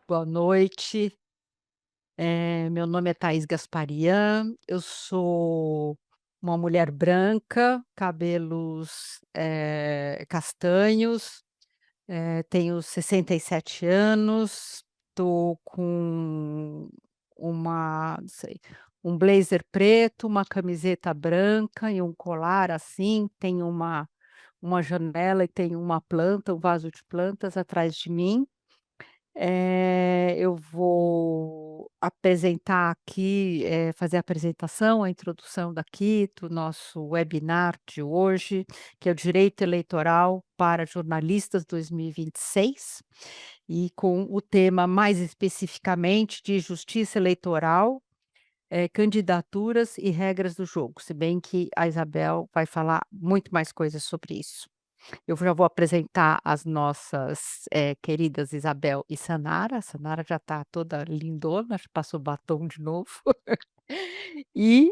boa noite. Meu nome é Thaís Gasparian, eu sou uma mulher branca, cabelos, castanhos, tenho 67 anos, estou com não sei, um blazer preto, uma camiseta branca e um colar assim, tenho uma janela e tenho uma planta, um vaso de plantas atrás de mim. Eu vou apresentar aqui, fazer a apresentação, a introdução daqui do nosso webinar de hoje, que é o Direito Eleitoral para Jornalistas 2026, e com o tema mais especificamente de Justiça Eleitoral, candidaturas e regras do jogo, se bem que a Isabel vai falar muito mais coisas sobre isso. Eu já vou apresentar as nossas, queridas Isabel e Sanara. A Sanara já está toda lindona, já passou batom de novo. E,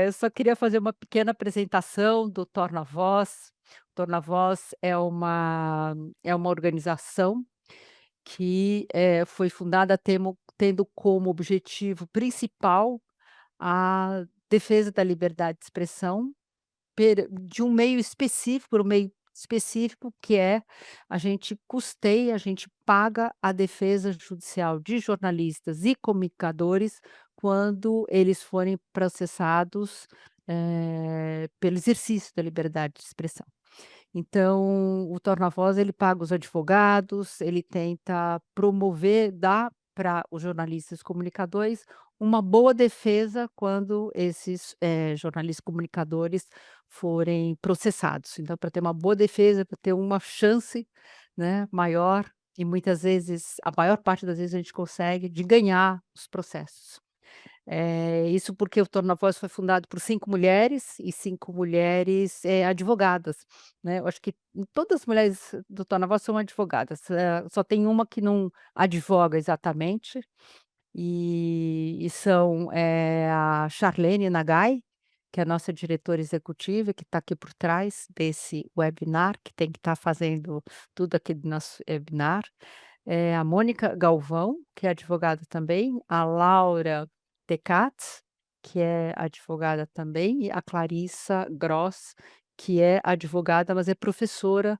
eu só queria fazer uma pequena apresentação do Torna Voz. O Torna Voz é uma organização que, foi fundada tendo como objetivo principal a defesa da liberdade de expressão de um meio específico, por um meio específico, que é a gente custeia, a gente paga a defesa judicial de jornalistas e comunicadores quando eles forem processados, pelo exercício da liberdade de expressão. Então, o torna-voz ele paga os advogados, ele tenta promover, dar para os jornalistas e comunicadores uma boa defesa quando esses, jornalistas e comunicadores forem processados. Então, para ter uma boa defesa, para ter uma chance, né, maior, e muitas vezes, a maior parte das vezes a gente consegue, de ganhar os processos. Isso porque o Torna-Voz foi fundado por 5 mulheres e 5 mulheres, advogadas, né. Eu acho que todas as mulheres do Torna-Voz são advogadas, só tem uma que não advoga exatamente, e são, a Charlene Nagai, que é a nossa diretora executiva, que está aqui por trás desse webinar, que tem que estar fazendo tudo aqui do nosso webinar. A Mônica Galvão, que é advogada também, a Laura Decatz, que é advogada também, e a Clarissa Gross, que é advogada, mas é professora,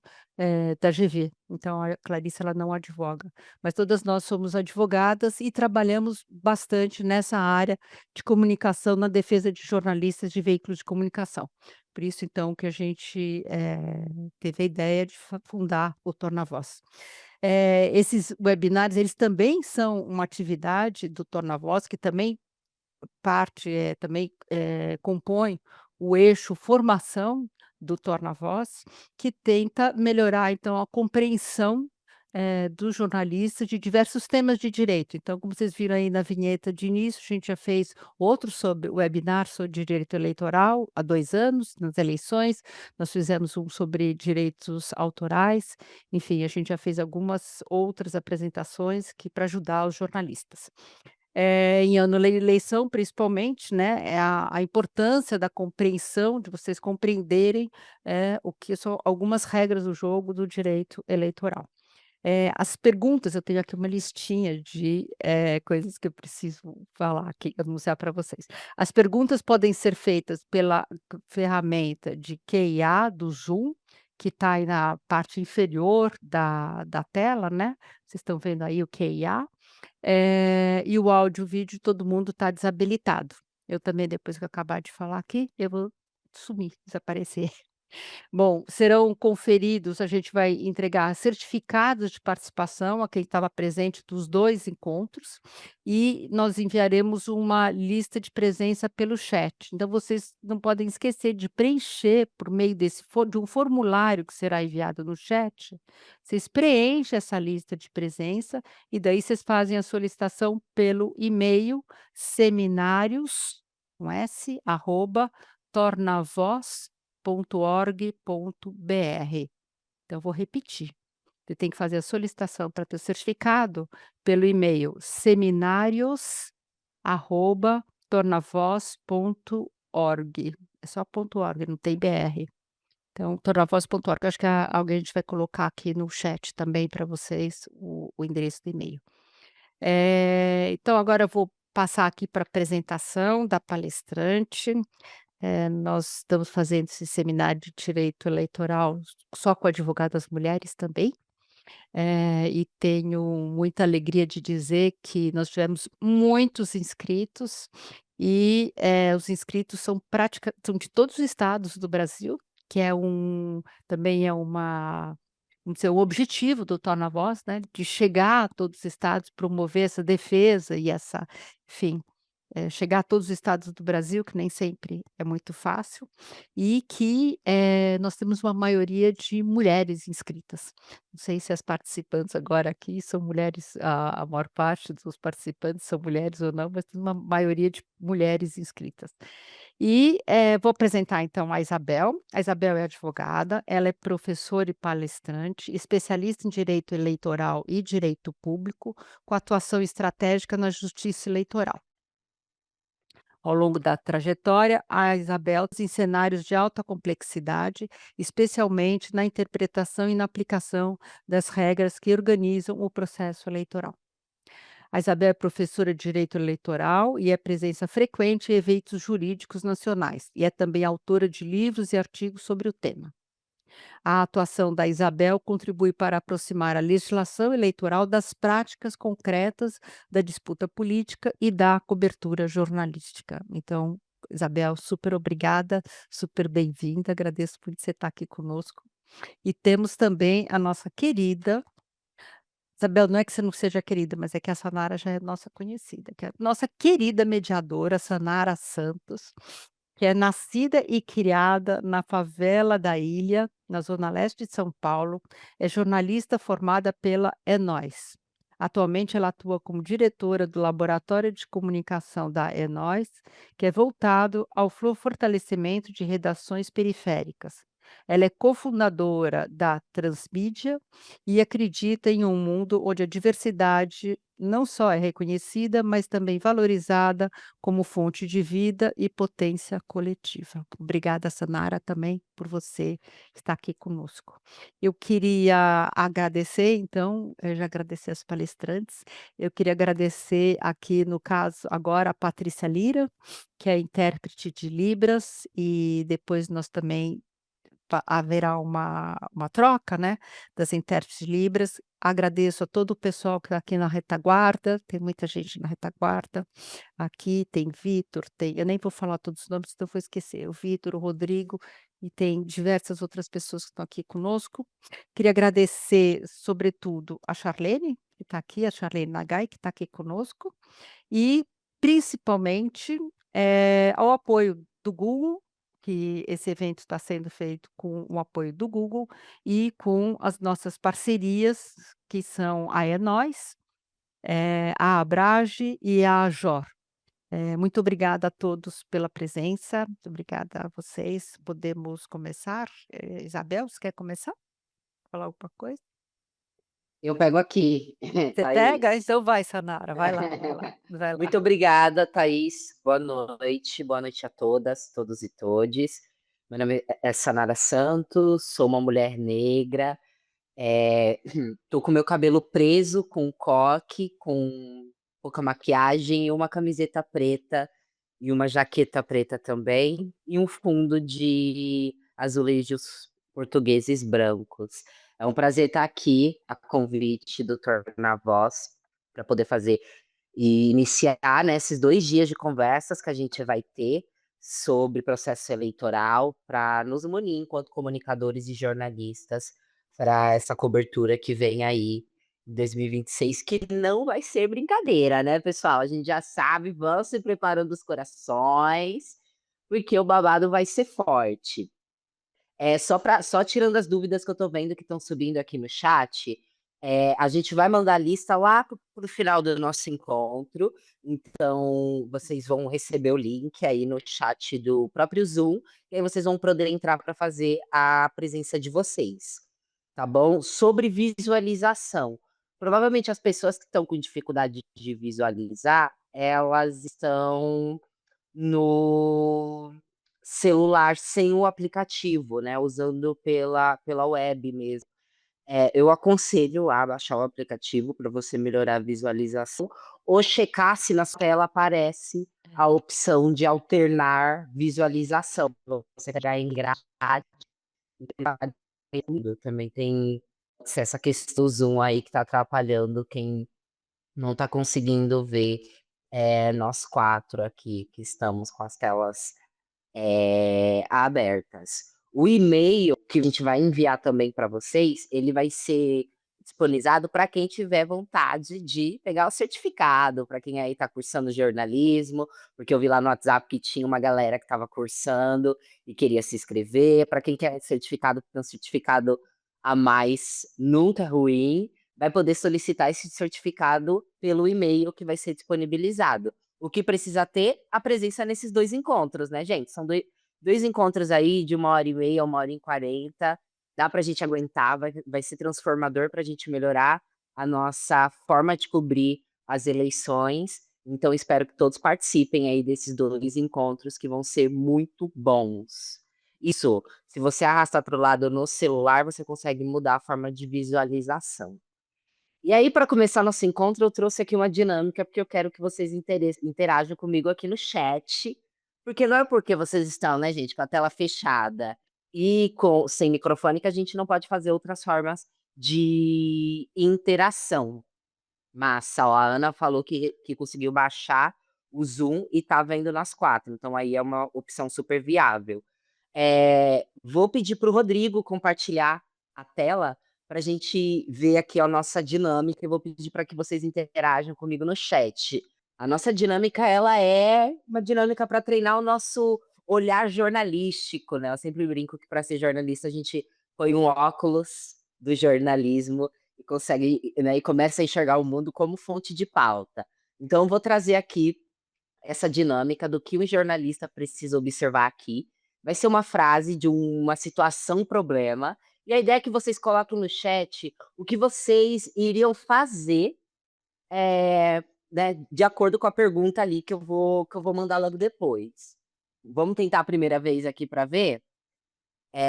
da GV. Então a Clarissa ela não advoga, mas todas nós somos advogadas e trabalhamos bastante nessa área de comunicação na defesa de jornalistas de veículos de comunicação. Por isso então que a gente, teve a ideia de fundar o Torna Voz. Esses webinários, eles também são uma atividade do Torna Voz, que também compõe o eixo formação do Torna Voz, que tenta melhorar, então, a compreensão, dos jornalistas de diversos temas de direito. Então, como vocês viram aí na vinheta de início, a gente já fez outro sobre webinar sobre direito eleitoral há 2 anos, nas eleições, nós fizemos um sobre direitos autorais, enfim, a gente já fez algumas outras apresentações que para ajudar os jornalistas. Em ano de eleição, principalmente, né, é a importância da compreensão, de vocês compreenderem, o que são algumas regras do jogo do direito eleitoral. As perguntas, eu tenho aqui uma listinha de, coisas que eu preciso falar aqui, anunciar para vocês. As perguntas podem ser feitas pela ferramenta de Q&A do Zoom, que está aí na parte inferior da tela, né, vocês estão vendo aí o Q&A. E o áudio e o vídeo todo mundo está desabilitado. Eu também, depois que eu acabar de falar aqui, eu vou sumir, desaparecer. Bom, serão conferidos, a gente vai entregar certificados de participação a quem estava presente dos 2 encontros, e nós enviaremos uma lista de presença pelo chat. Então vocês não podem esquecer de preencher por meio de um formulário que será enviado no chat, vocês preenchem essa lista de presença, e daí vocês fazem a solicitação pelo e-mail seminários, com s, @tornavoz.org.br. Então eu vou repetir, você tem que fazer a solicitação para ter o certificado pelo e-mail seminarios@tornavoz.org, é só .org, não tem br. Então, tornavoz.org, acho que alguém a gente vai colocar aqui no chat também para vocês o endereço do e-mail. Então agora eu vou passar aqui para a apresentação da palestrante. Nós estamos fazendo esse seminário de direito eleitoral só com advogadas mulheres também, e tenho muita alegria de dizer que nós tivemos muitos inscritos e, os inscritos são de todos os estados do Brasil, que é também é uma vamos dizer, o objetivo do Torna Voz, né, de chegar a todos os estados, promover essa defesa e essa enfim, chegar a todos os estados do Brasil, que nem sempre é muito fácil, e que, nós temos uma maioria de mulheres inscritas. Não sei se as participantes agora aqui são mulheres, a maior parte dos participantes são mulheres ou não, mas tem uma maioria de mulheres inscritas. E, vou apresentar então a Isabel. A Isabel é advogada, ela é professora e palestrante, especialista em direito eleitoral e direito público, com atuação estratégica na justiça eleitoral. Ao longo da trajetória, a Isabel em cenários de alta complexidade, especialmente na interpretação e na aplicação das regras que organizam o processo eleitoral. A Isabel é professora de Direito Eleitoral e é presença frequente em eventos jurídicos nacionais, e é também autora de livros e artigos sobre o tema. A atuação da Isabel contribui para aproximar a legislação eleitoral das práticas concretas da disputa política e da cobertura jornalística. Então, Isabel, super obrigada, super bem-vinda, agradeço por você estar aqui conosco. E temos também a nossa querida Isabel, não é que você não seja querida, mas é que a Sanara já é nossa conhecida, que é a nossa querida mediadora, Sanara Santos, que é nascida e criada na favela da Ilha, na zona leste de São Paulo, é jornalista formada pela É Nós. Atualmente ela atua como diretora do Laboratório de Comunicação da É Nós, que é voltado ao fortalecimento de redações periféricas. Ela é cofundadora da Transmídia e acredita em um mundo onde a diversidade não só é reconhecida, mas também valorizada como fonte de vida e potência coletiva. Obrigada, Sanara, também por você estar aqui conosco. Eu queria agradecer, então, já agradecer as palestrantes, eu queria agradecer aqui, no caso, agora a Patrícia Lira, que é intérprete de Libras, e depois nós também haverá uma troca, né, das intérpretes de Libras. Agradeço a todo o pessoal que está aqui na retaguarda, tem muita gente na retaguarda. Aqui tem Vitor, tem eu nem vou falar todos os nomes, senão eu vou esquecer. O Vitor, o Rodrigo e tem diversas outras pessoas que estão aqui conosco. Queria agradecer, sobretudo, a Charlene, que está aqui, a Charlene Nagai, que está aqui conosco, e principalmente, ao apoio do Google, que esse evento está sendo feito com o apoio do Google e com as nossas parcerias, que são a Enóis, a Abrage e a Jor. Muito obrigada a todos pela presença, muito obrigada a vocês. Podemos começar? Isabel, você quer começar? Falar alguma coisa? Eu pego aqui, Você pega? Thaís. Então vai, Sanara, vai lá, vai lá, vai lá. Muito obrigada, Thaís. Boa noite a todas, todos e todes. Meu nome é Sanara Santos, sou uma mulher negra, tô com meu cabelo preso, com um coque, com pouca maquiagem, e uma camiseta preta e uma jaqueta preta também, e um fundo de azulejos portugueses brancos. É um prazer estar aqui, a convite do Torna Voz, para poder fazer e iniciar, né, esses 2 dias de conversas que a gente vai ter sobre processo eleitoral, para nos munir enquanto comunicadores e jornalistas para essa cobertura que vem aí em 2026, que não vai ser brincadeira, né, pessoal? A gente já sabe, vão se preparando os corações, porque o babado vai ser forte. Só tirando as dúvidas que eu tô vendo que estão subindo aqui no chat, a gente vai mandar a lista lá pro final do nosso encontro, então vocês vão receber o link aí no chat do próprio Zoom, e aí vocês vão poder entrar para fazer a presença de vocês, tá bom? Sobre visualização. Provavelmente as pessoas que estão com dificuldade de visualizar, elas estão no celular sem o aplicativo, né, usando pela web mesmo. Eu aconselho a baixar o aplicativo para você melhorar a visualização ou checar se na sua tela aparece a opção de alternar visualização. Você pegar em grade, também tem essa questão do zoom aí que está atrapalhando quem não está conseguindo ver, nós 4 aqui que estamos com as telas abertas. O e-mail que a gente vai enviar também para vocês, ele vai ser disponibilizado para quem tiver vontade de pegar o certificado, para quem aí está cursando jornalismo, porque eu vi lá no WhatsApp que tinha uma galera que estava cursando e queria se inscrever. Para quem quer certificado, porque um certificado a mais nunca é ruim, vai poder solicitar esse certificado pelo e-mail que vai ser disponibilizado. O que precisa ter? A presença nesses 2 encontros, né, gente? São dois encontros aí de 1h30, 1h40. Dá pra gente aguentar, vai ser transformador pra gente melhorar a nossa forma de cobrir as eleições. Então espero que todos participem aí desses 2 encontros que vão ser muito bons. Isso, se você arrastar para o lado no celular, você consegue mudar a forma de visualização. E aí, para começar nosso encontro, eu trouxe aqui uma dinâmica, porque eu quero que vocês interajam comigo aqui no chat, porque não é porque vocês estão, né, gente, com a tela fechada e sem microfone que a gente não pode fazer outras formas de interação. Massa, ó, a Ana falou que conseguiu baixar o Zoom e tá vendo nas 4, então aí é uma opção super viável. Vou pedir para o Rodrigo compartilhar a tela para a gente ver aqui a nossa dinâmica e vou pedir para que vocês interajam comigo no chat. A nossa dinâmica, ela é uma dinâmica para treinar o nosso olhar jornalístico, né? Eu sempre brinco que para ser jornalista a gente põe um óculos do jornalismo e consegue, né, e começa a enxergar o mundo como fonte de pauta. Então, eu vou trazer aqui essa dinâmica do que o jornalista precisa observar aqui. Vai ser uma frase de uma situação, problema, e a ideia é que vocês coloquem no chat o que vocês iriam fazer, né, de acordo com a pergunta ali que eu vou mandar logo depois. Vamos tentar a primeira vez aqui para ver?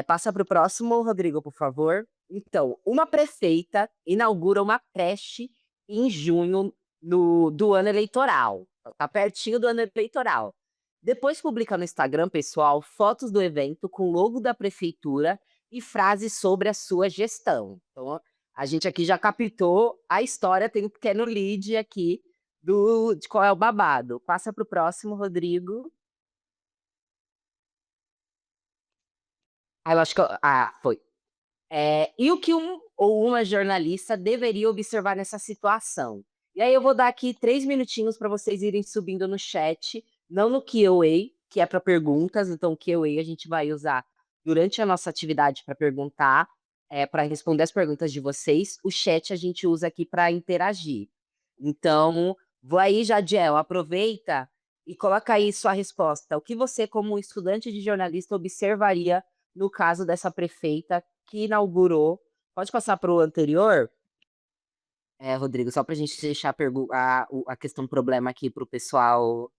Passa para o próximo, Rodrigo, por favor. Então, uma prefeita inaugura uma creche em junho do ano eleitoral. Tá pertinho do ano eleitoral. Depois publica no Instagram, pessoal, fotos do evento com o logo da prefeitura e frases sobre a sua gestão. Então, a gente aqui já captou a história, tem um pequeno lead aqui de qual é o babado. Passa para o próximo, Rodrigo. Eu acho que. Foi. E o que um ou uma jornalista deveria observar nessa situação? E aí eu vou dar aqui 3 minutinhos para vocês irem subindo no chat, não no Q&A, que é para perguntas, então o Q&A a gente vai usar durante a nossa atividade para perguntar, para responder as perguntas de vocês. O chat a gente usa aqui para interagir. Então, vou aí, Jadiel, aproveita e coloca aí sua resposta. O que você, como estudante de jornalista, observaria no caso dessa prefeita que inaugurou. Pode passar para o anterior, Rodrigo, só para a gente deixar a questão problema aqui para o pessoal.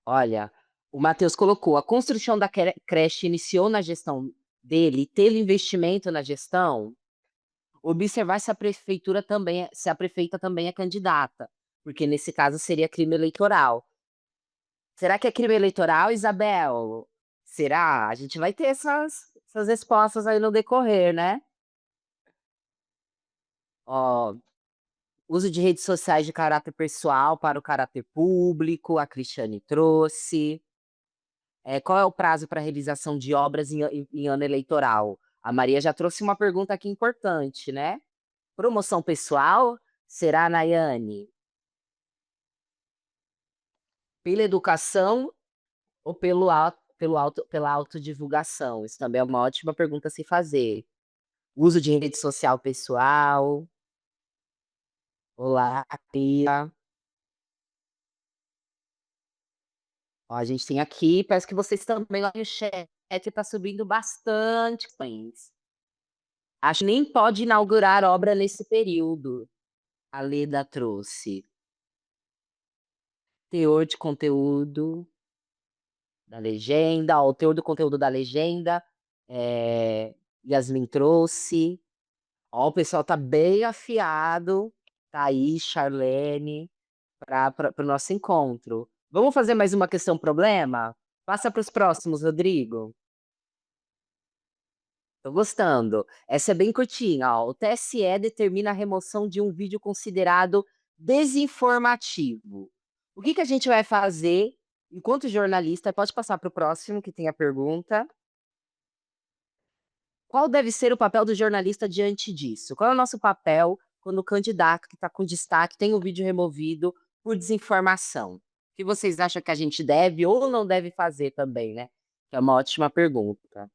Olha, o Matheus colocou: a construção da creche iniciou na gestão dele, teve investimento na gestão. Observar se a prefeitura também, se a prefeita também é candidata, porque nesse caso seria crime eleitoral. Será que é crime eleitoral, Isabel? Será? A gente vai ter essas respostas aí no decorrer, né? Ó, uso de redes sociais de caráter pessoal para o caráter público, a Cristiane trouxe. Qual é o prazo para realização de obras em ano eleitoral? A Maria já trouxe uma pergunta aqui importante, né? Promoção pessoal? Será, Nayane? Pela educação ou pela autodivulgação? Isso também é uma ótima pergunta a se fazer. Uso de rede social pessoal. Olá, Pia. Ó, a gente tem aqui, parece que vocês também lá no chat está subindo bastante. Acho que nem pode inaugurar obra nesse período. A Leda trouxe. teor de conteúdo da legenda, ó, o teor do conteúdo da legenda, Yasmin trouxe. Ó, o pessoal tá bem afiado, Thaís, Charlene, para o nosso encontro. Vamos fazer mais uma questão problema? Passa para os próximos, Rodrigo. Tô gostando. Essa é bem curtinha, ó. O TSE determina a remoção de um vídeo considerado desinformativo. O que que a gente vai fazer enquanto jornalista? Pode passar para o próximo, que tem a pergunta. Qual deve ser o papel do jornalista diante disso? Qual é o nosso papel quando o candidato que está com destaque tem o vídeo removido por desinformação? O que vocês acham que a gente deve ou não deve fazer também, né? Que é uma ótima pergunta.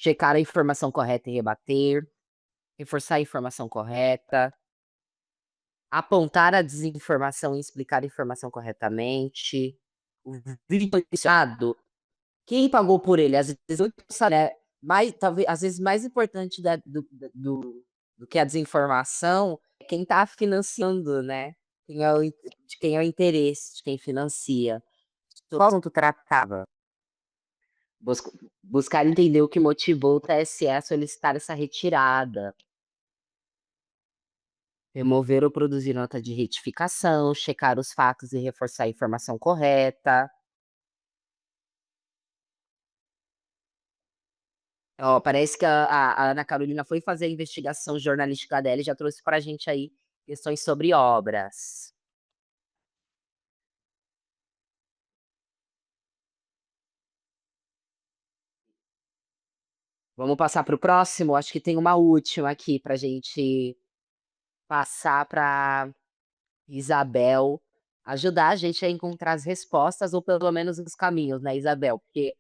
Checar a informação correta e rebater, reforçar a informação correta, apontar a desinformação e explicar a informação corretamente. O vídeo noticiado, quem pagou por ele? Às vezes não sabe, né? Mais, talvez, às vezes mais importante do que a desinformação é quem está financiando, né? De quem é o interesse, de quem financia. Qual assunto tratava? Bus- Buscar entender o que motivou o TSE a solicitar essa retirada. Remover ou produzir nota de retificação, checar os fatos e reforçar a informação correta. Ó, parece que a Ana Carolina foi fazer a investigação jornalística dela e já trouxe para a gente aí questões sobre obras. Vamos passar para o próximo? Acho que tem uma última aqui para a gente passar para Isabel ajudar a gente a encontrar as respostas ou pelo menos os caminhos, né, Isabel? Porque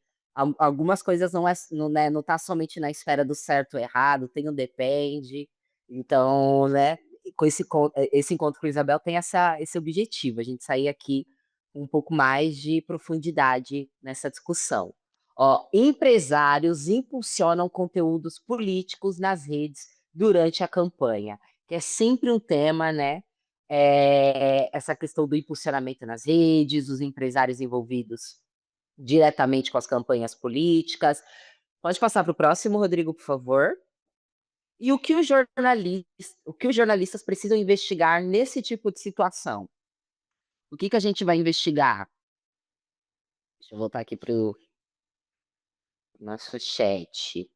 algumas coisas não, né, não tá somente na esfera do certo ou errado, tem um depende. Então, né, com esse encontro com a Isabel tem esse objetivo, a gente sair aqui com um pouco mais de profundidade nessa discussão. Ó, empresários impulsionam conteúdos políticos nas redes durante a campanha, que é sempre um tema, né? Essa questão do impulsionamento nas redes, os empresários envolvidos diretamente com as campanhas políticas. Pode passar para o próximo, Rodrigo, por favor. E o que os jornalistas precisam investigar nesse tipo de situação? O que que a gente vai investigar? Deixa eu voltar aqui para o nosso chat.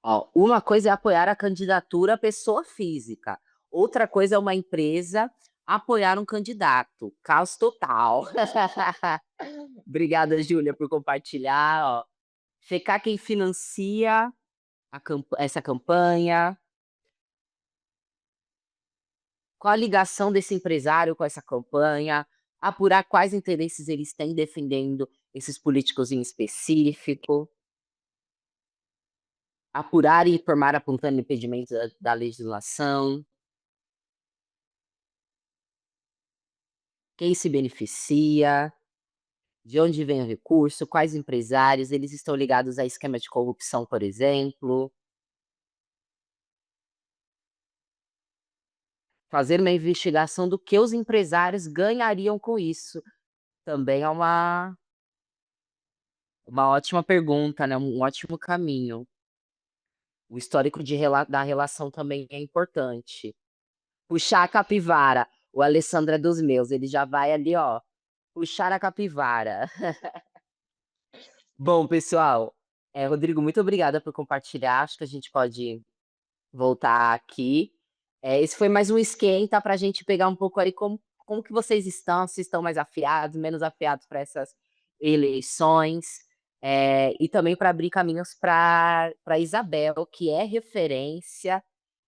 Ó, uma coisa é apoiar a candidatura à pessoa física, outra coisa é uma empresa apoiar um candidato. Caos total. Obrigada, Júlia, por compartilhar. Ó. Checar quem financia essa campanha, qual a ligação desse empresário com essa campanha, apurar quais interesses eles têm defendendo esses políticos em específico, apurar e informar apontando impedimentos da legislação. Quem se beneficia, de onde vem o recurso, quais empresários, eles estão ligados a esquema de corrupção, por exemplo. Fazer uma investigação do que os empresários ganhariam com isso. Também é uma ótima pergunta, né? Um ótimo caminho. O histórico da relação também é importante. Puxar a capivara. O Alessandro é dos meus, ele já vai ali, ó. Puxar a capivara. Bom, pessoal, Rodrigo, muito obrigada por compartilhar. Acho que a gente pode voltar aqui. Esse foi mais um esquenta para a gente pegar um pouco aí como que vocês estão, se estão mais afiados, menos afiados para essas eleições, e também para abrir caminhos para Isabel, que é referência,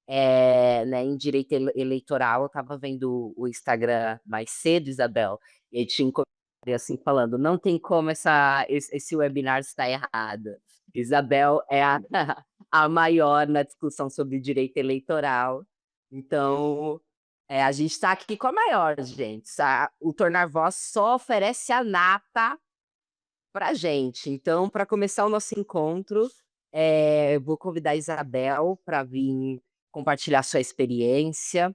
né, em direito eleitoral. Eu estava vendo o Instagram mais cedo, Isabel, e aí tinha um comentário assim falando, não tem como esse webinar estar errado. Isabel é a maior na discussão sobre direito eleitoral. Então, A gente tá aqui com a maior, gente. O Tornar Voz só oferece a nata pra gente. Então, para começar o nosso encontro, eu vou convidar a Isabel para vir compartilhar sua experiência.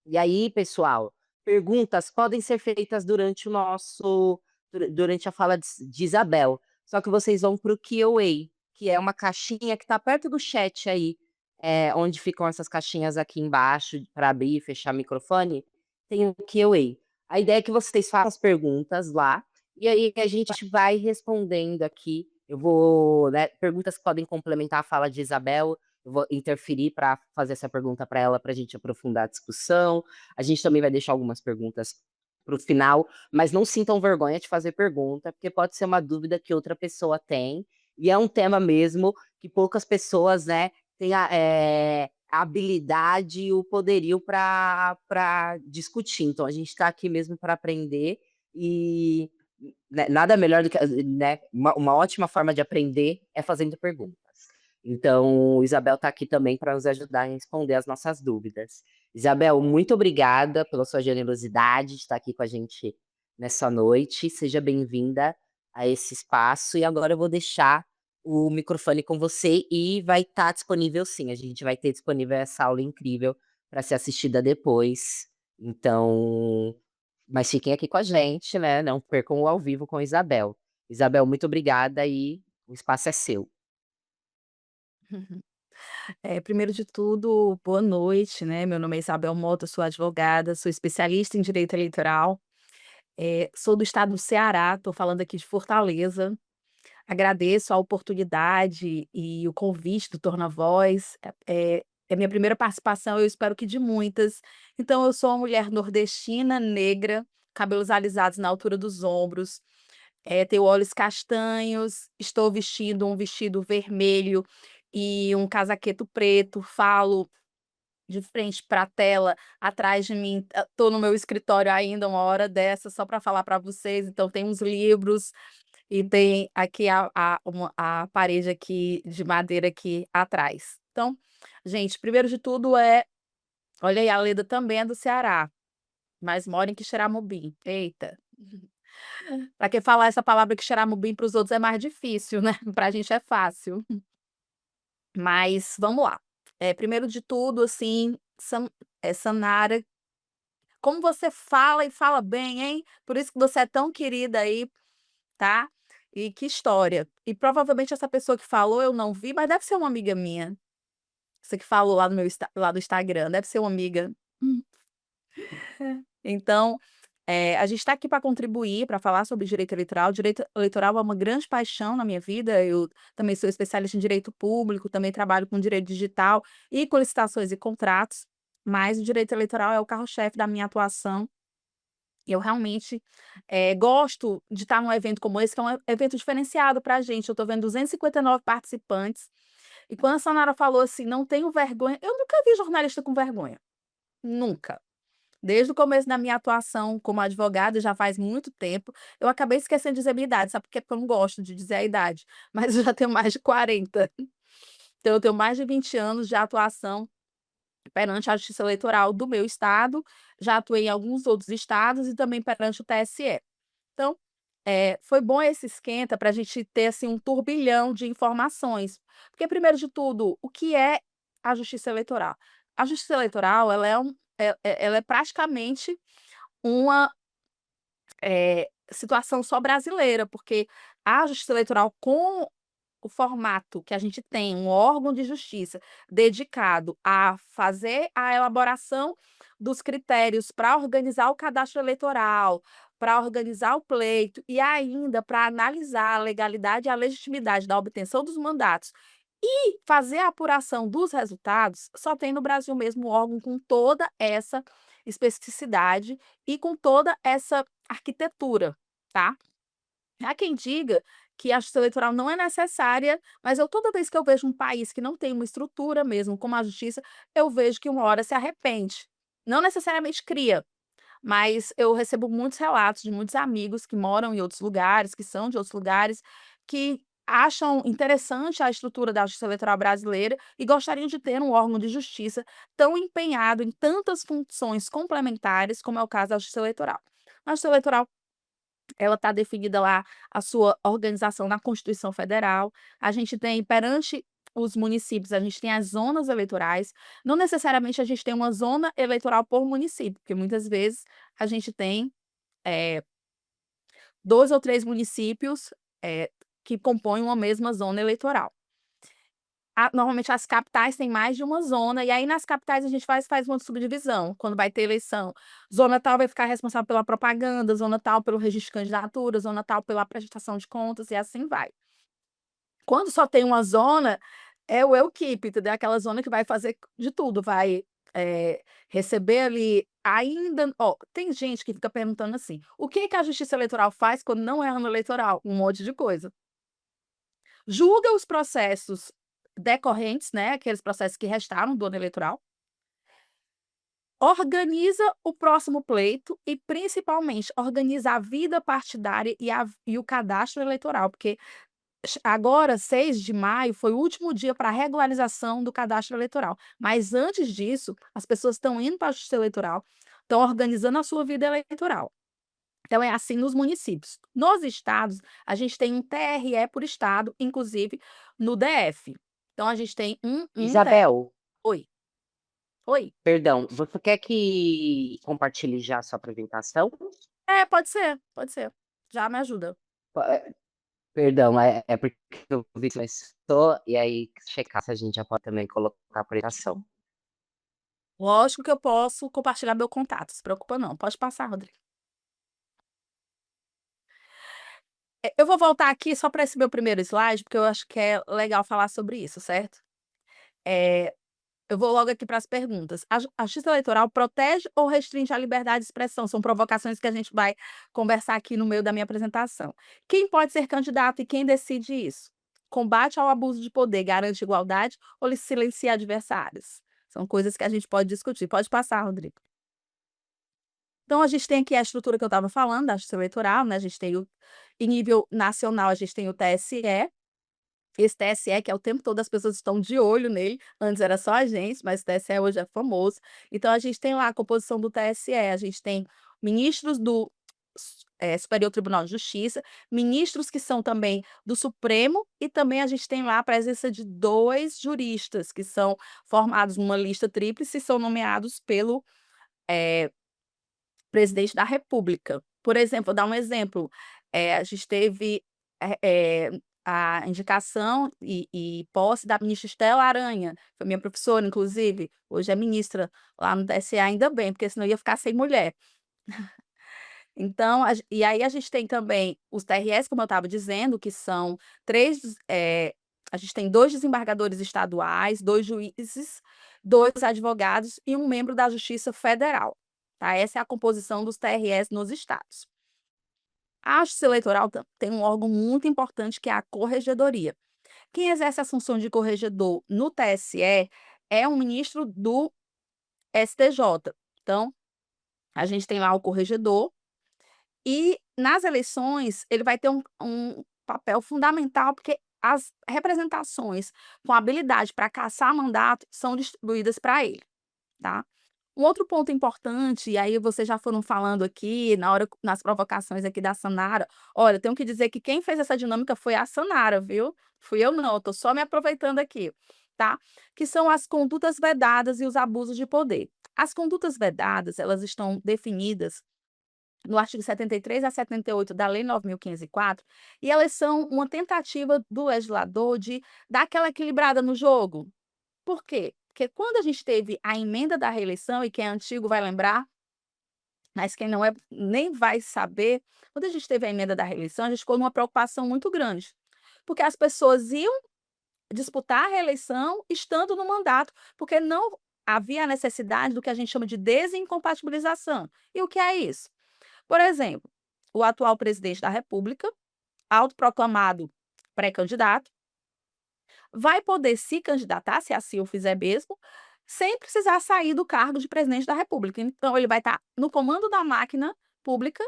E aí, pessoal, perguntas podem ser feitas durante a fala de Isabel. Só que vocês vão para o Q&A, que é uma caixinha que está perto do chat aí, onde ficam essas caixinhas aqui embaixo para abrir e fechar o microfone. Tem o Q&A. A ideia é que vocês façam as perguntas lá e aí a gente vai respondendo aqui. Eu vou, né, perguntas que podem complementar a fala de Isabel. Eu vou interferir para fazer essa pergunta para ela, para a gente aprofundar a discussão. A gente também vai deixar algumas perguntas para o final, mas não sintam vergonha de fazer pergunta, porque pode ser uma dúvida que outra pessoa tem, e é um tema mesmo que poucas pessoas, né, têm a habilidade e o poderio para discutir. Então, a gente está aqui mesmo para aprender e né, nada melhor do que, né, uma ótima forma de aprender é fazendo perguntas. Então, Isabel está aqui também para nos ajudar a responder as nossas dúvidas. Isabel, muito obrigada pela sua generosidade de estar aqui com a gente nessa noite. Seja bem-vinda a esse espaço. E agora eu vou deixar o microfone com você e vai estar disponível sim. A gente vai ter disponível essa aula incrível para ser assistida depois. Então, mas fiquem aqui com a gente, né? Não percam o ao vivo com Isabel. Isabel, muito obrigada e o espaço é seu. Primeiro de tudo, boa noite, né, meu nome é Isabel Mota, sou advogada, sou especialista em direito eleitoral, sou do estado do Ceará, estou falando aqui de Fortaleza. Agradeço a oportunidade e o convite do Torna Voz, é minha primeira participação, eu espero que de muitas. Então eu sou uma mulher nordestina, negra, cabelos alisados na altura dos ombros, tenho olhos castanhos, estou vestindo um vestido vermelho e um casaqueto preto, falo de frente para a tela, atrás de mim, estou no meu escritório ainda uma hora dessa só para falar para vocês, então tem uns livros e tem aqui a parede aqui de madeira aqui atrás. Então, gente, primeiro de tudo olha aí, a Leda também é do Ceará, mas mora em Quixeramobim. Eita. Para que falar essa palavra Quixeramobim para os outros é mais difícil, né, para a gente é fácil. Mas vamos lá. Primeiro de tudo, assim, Sanara, como você fala e fala bem, hein. Por isso que você é tão querida aí, tá. E que história. E provavelmente essa pessoa que falou eu não vi, mas deve ser uma amiga minha. Essa que falou lá no meu lá do Instagram, deve ser uma amiga. Hum. Então, a gente está aqui para contribuir, para falar sobre direito eleitoral. Direito eleitoral é uma grande paixão na minha vida. Eu também sou especialista em direito público, também trabalho com direito digital e com licitações e contratos, mas o direito eleitoral é o carro-chefe da minha atuação. E eu realmente, gosto de estar num evento como esse, que é um evento diferenciado para a gente. Eu estou vendo 259 participantes, e quando a Sanara falou assim: "Não tenho vergonha", eu nunca vi jornalista com vergonha, nunca. Desde o começo da minha atuação como advogada, já faz muito tempo, eu acabei esquecendo de dizer minha idade, sabe por quê? Porque eu não gosto de dizer a idade, mas eu já tenho mais de 40. Então eu tenho mais de 20 anos de atuação perante a Justiça Eleitoral do meu estado, já atuei em alguns outros estados e também perante o TSE. Então, foi bom esse esquenta para a gente ter, assim, um turbilhão de informações, porque primeiro de tudo, o que é a Justiça Eleitoral? A Justiça Eleitoral ela é praticamente uma, situação só brasileira, porque a Justiça Eleitoral com o formato que a gente tem, um órgão de justiça dedicado a fazer a elaboração dos critérios para organizar o cadastro eleitoral, para organizar o pleito e ainda para analisar a legalidade e a legitimidade da obtenção dos mandatos e fazer a apuração dos resultados, só tem no Brasil mesmo um órgão com toda essa especificidade e com toda essa arquitetura, tá? Há quem diga que a justiça eleitoral não é necessária, mas toda vez que eu vejo um país que não tem uma estrutura mesmo, como a justiça, eu vejo que uma hora se arrepende. Não necessariamente cria, mas eu recebo muitos relatos de muitos amigos que moram em outros lugares, que são de outros lugares, que acham interessante a estrutura da justiça eleitoral brasileira e gostariam de ter um órgão de justiça tão empenhado em tantas funções complementares como é o caso da justiça eleitoral. A justiça eleitoral, ela está definida lá a sua organização na Constituição Federal. A gente tem perante os municípios, a gente tem as zonas eleitorais. Não necessariamente a gente tem uma zona eleitoral por município, porque muitas vezes a gente tem, eh, 2 ou 3 municípios, que compõem uma mesma zona eleitoral. Normalmente as capitais têm mais de uma zona, e aí nas capitais a gente faz uma subdivisão, quando vai ter eleição, zona tal vai ficar responsável pela propaganda, zona tal pelo registro de candidatura, zona tal pela prestação de contas e assim vai. Quando só tem uma zona, é o equipe, entendeu? Aquela zona que vai fazer de tudo, vai, receber ali ainda tem gente que fica perguntando assim: "O que que a justiça eleitoral faz quando não é ano eleitoral?" Um monte de coisa. Julga os processos decorrentes, né, aqueles processos que restaram do ano eleitoral, organiza o próximo pleito e, principalmente, organiza a vida partidária e o cadastro eleitoral, porque agora, 6 de maio, foi o último dia para a regularização do cadastro eleitoral, mas antes disso, as pessoas estão indo para a justiça eleitoral, estão organizando a sua vida eleitoral. Então é assim nos municípios. Nos estados, a gente tem um TRE por estado, inclusive no DF. Então a gente tem um TRE. Isabel, Oi, oi. perdão, você quer que compartilhe já a sua apresentação? É, pode ser. Já me ajuda. Perdão, é porque eu vi que começou, e aí checar se a gente já pode também colocar a apresentação. Lógico que eu posso compartilhar meu contato, se preocupa não. Pode passar, Rodrigo. Eu vou voltar aqui só para esse meu primeiro slide, porque eu acho que é legal falar sobre isso, certo? Eh Eu vou logo aqui para as perguntas. A justiça eleitoral protege ou restringe a liberdade de expressão? São provocações que a gente vai conversar aqui no meio da minha apresentação. Quem pode ser candidato e quem decide isso? Combate ao abuso de poder garante igualdade ou lhe silencia adversários? São coisas que a gente pode discutir. Pode passar, Rodrigo. Então, a gente tem aqui a estrutura que eu estava falando, da justiça eleitoral, né? A gente tem em nível nacional, a gente tem o TSE. Esse TSE que é o tempo todo as pessoas estão de olho nele, antes era só a gente, mas o TSE hoje é famoso. Então a gente tem lá a composição do TSE, a gente tem ministros do Superior Tribunal de Justiça, ministros que são também do Supremo, e também a gente tem lá a presença de 2 juristas que são formados numa lista tríplice e são nomeados pelo, eh, presidente da república. Por exemplo, vou dar um exemplo, a gente teve, eh eh, a indicação e posse da ministra Estela Aranha, foi minha professora inclusive, hoje é ministra lá no TSE, ainda bem, porque senão ia ficar sem mulher. Então e aí a gente tem também os TRS, como eu estava dizendo, que são 3, a gente tem 2 desembargadores estaduais, 2 juízes, 2 advogados e um membro da Justiça Federal, tá, essa é a composição dos TRS nos estados. A Justiça Eleitoral tem um órgão muito importante que é a Corregedoria. Quem exerce a função de corregedor no TSE é um ministro do STJ. Então, a gente tem lá o corregedor e nas eleições ele vai ter um papel fundamental, porque as representações com habilidade para caçar mandato são distribuídas para ele, tá. Um outro ponto importante, e aí vocês já foram falando aqui nas provocações aqui da Sanara, olha, tenho que dizer que quem fez essa dinâmica foi a Sanara, viu, fui eu não, eu tô só me aproveitando aqui, tá. Que são as condutas vedadas e os abusos de poder. As condutas vedadas, elas estão definidas no artigo 73 a 78 da Lei 9.504, e elas são uma tentativa do legislador de dar aquela equilibrada no jogo. Por quê? Porque quando a gente teve a emenda da reeleição, e quem é antigo vai lembrar, mas quem não é nem vai saber, quando a gente teve a emenda da reeleição, a gente ficou numa preocupação muito grande, porque as pessoas iam disputar a reeleição estando no mandato, porque não havia a necessidade do que a gente chama de desincompatibilização. E o que é isso? Por exemplo, o atual presidente da República, autoproclamado pré-candidato, vai poder se candidatar, se assim o fizer mesmo, sem precisar sair do cargo de presidente da república. Então ele vai estar no comando da máquina pública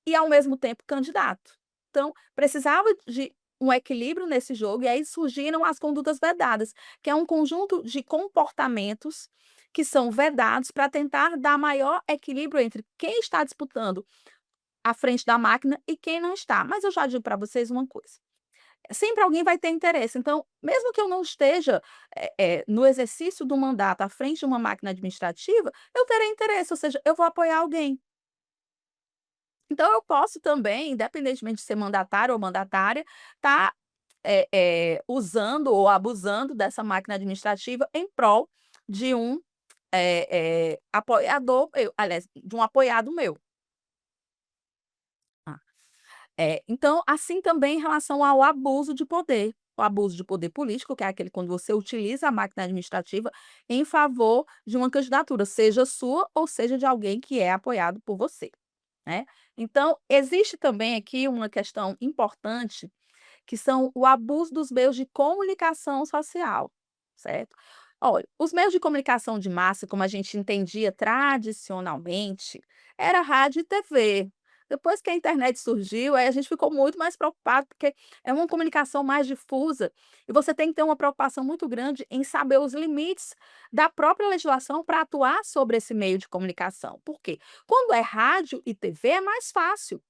e, ao mesmo tempo, candidato. Então, precisava de um equilíbrio nesse jogo, e aí surgiram as condutas vedadas, que é um conjunto de comportamentos que são vedados para tentar dar maior equilíbrio entre quem está disputando à frente da máquina e quem não está. Mas eu já digo para vocês uma coisa: sempre alguém vai ter interesse. Então, mesmo que eu não esteja, no exercício do mandato à frente de uma máquina administrativa, eu terei interesse, ou seja, eu vou apoiar alguém. Então eu posso também, independentemente de ser mandatário ou mandatária, estar, usando ou abusando dessa máquina administrativa em prol de um, apoiador meu, aliás, de um apoiado meu. Ah. Então, assim também em relação ao abuso de poder. O abuso de poder político, que é aquele quando você utiliza a máquina administrativa em favor de uma candidatura, seja sua ou seja de alguém que é apoiado por você, né. Então, existe também aqui uma questão importante, que são o abuso dos meios de comunicação social, certo? Olha, os meios de comunicação de massa, como a gente entendia tradicionalmente, era rádio e TV. Depois que a internet surgiu, aí a gente ficou muito mais preocupado, porque é uma comunicação mais difusa, e você tem que ter uma preocupação muito grande em saber os limites da própria legislação para atuar sobre esse meio de comunicação. Por quê? Quando é rádio e TV é mais fácil.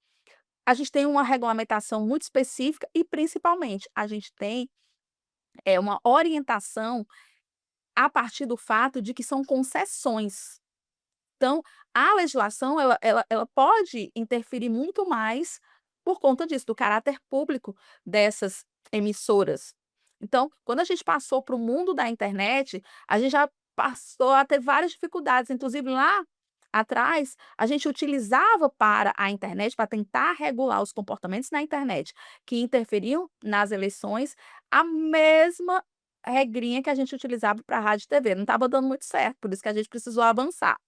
A gente tem uma regulamentação muito específica e, principalmente, a gente tem, uma orientação a partir do fato de que são concessões. Então, a legislação ela pode interferir muito mais por conta disso, do caráter público dessas emissoras. Então, quando a gente passou para o mundo da internet, a gente já passou a ter várias dificuldades, inclusive lá atrás, a gente utilizava para a internet, para tentar regular os comportamentos na internet que interferiam nas eleições, a mesma regrinha que a gente utilizava para rádio e TV, não estava dando muito certo, por isso que a gente precisou avançar.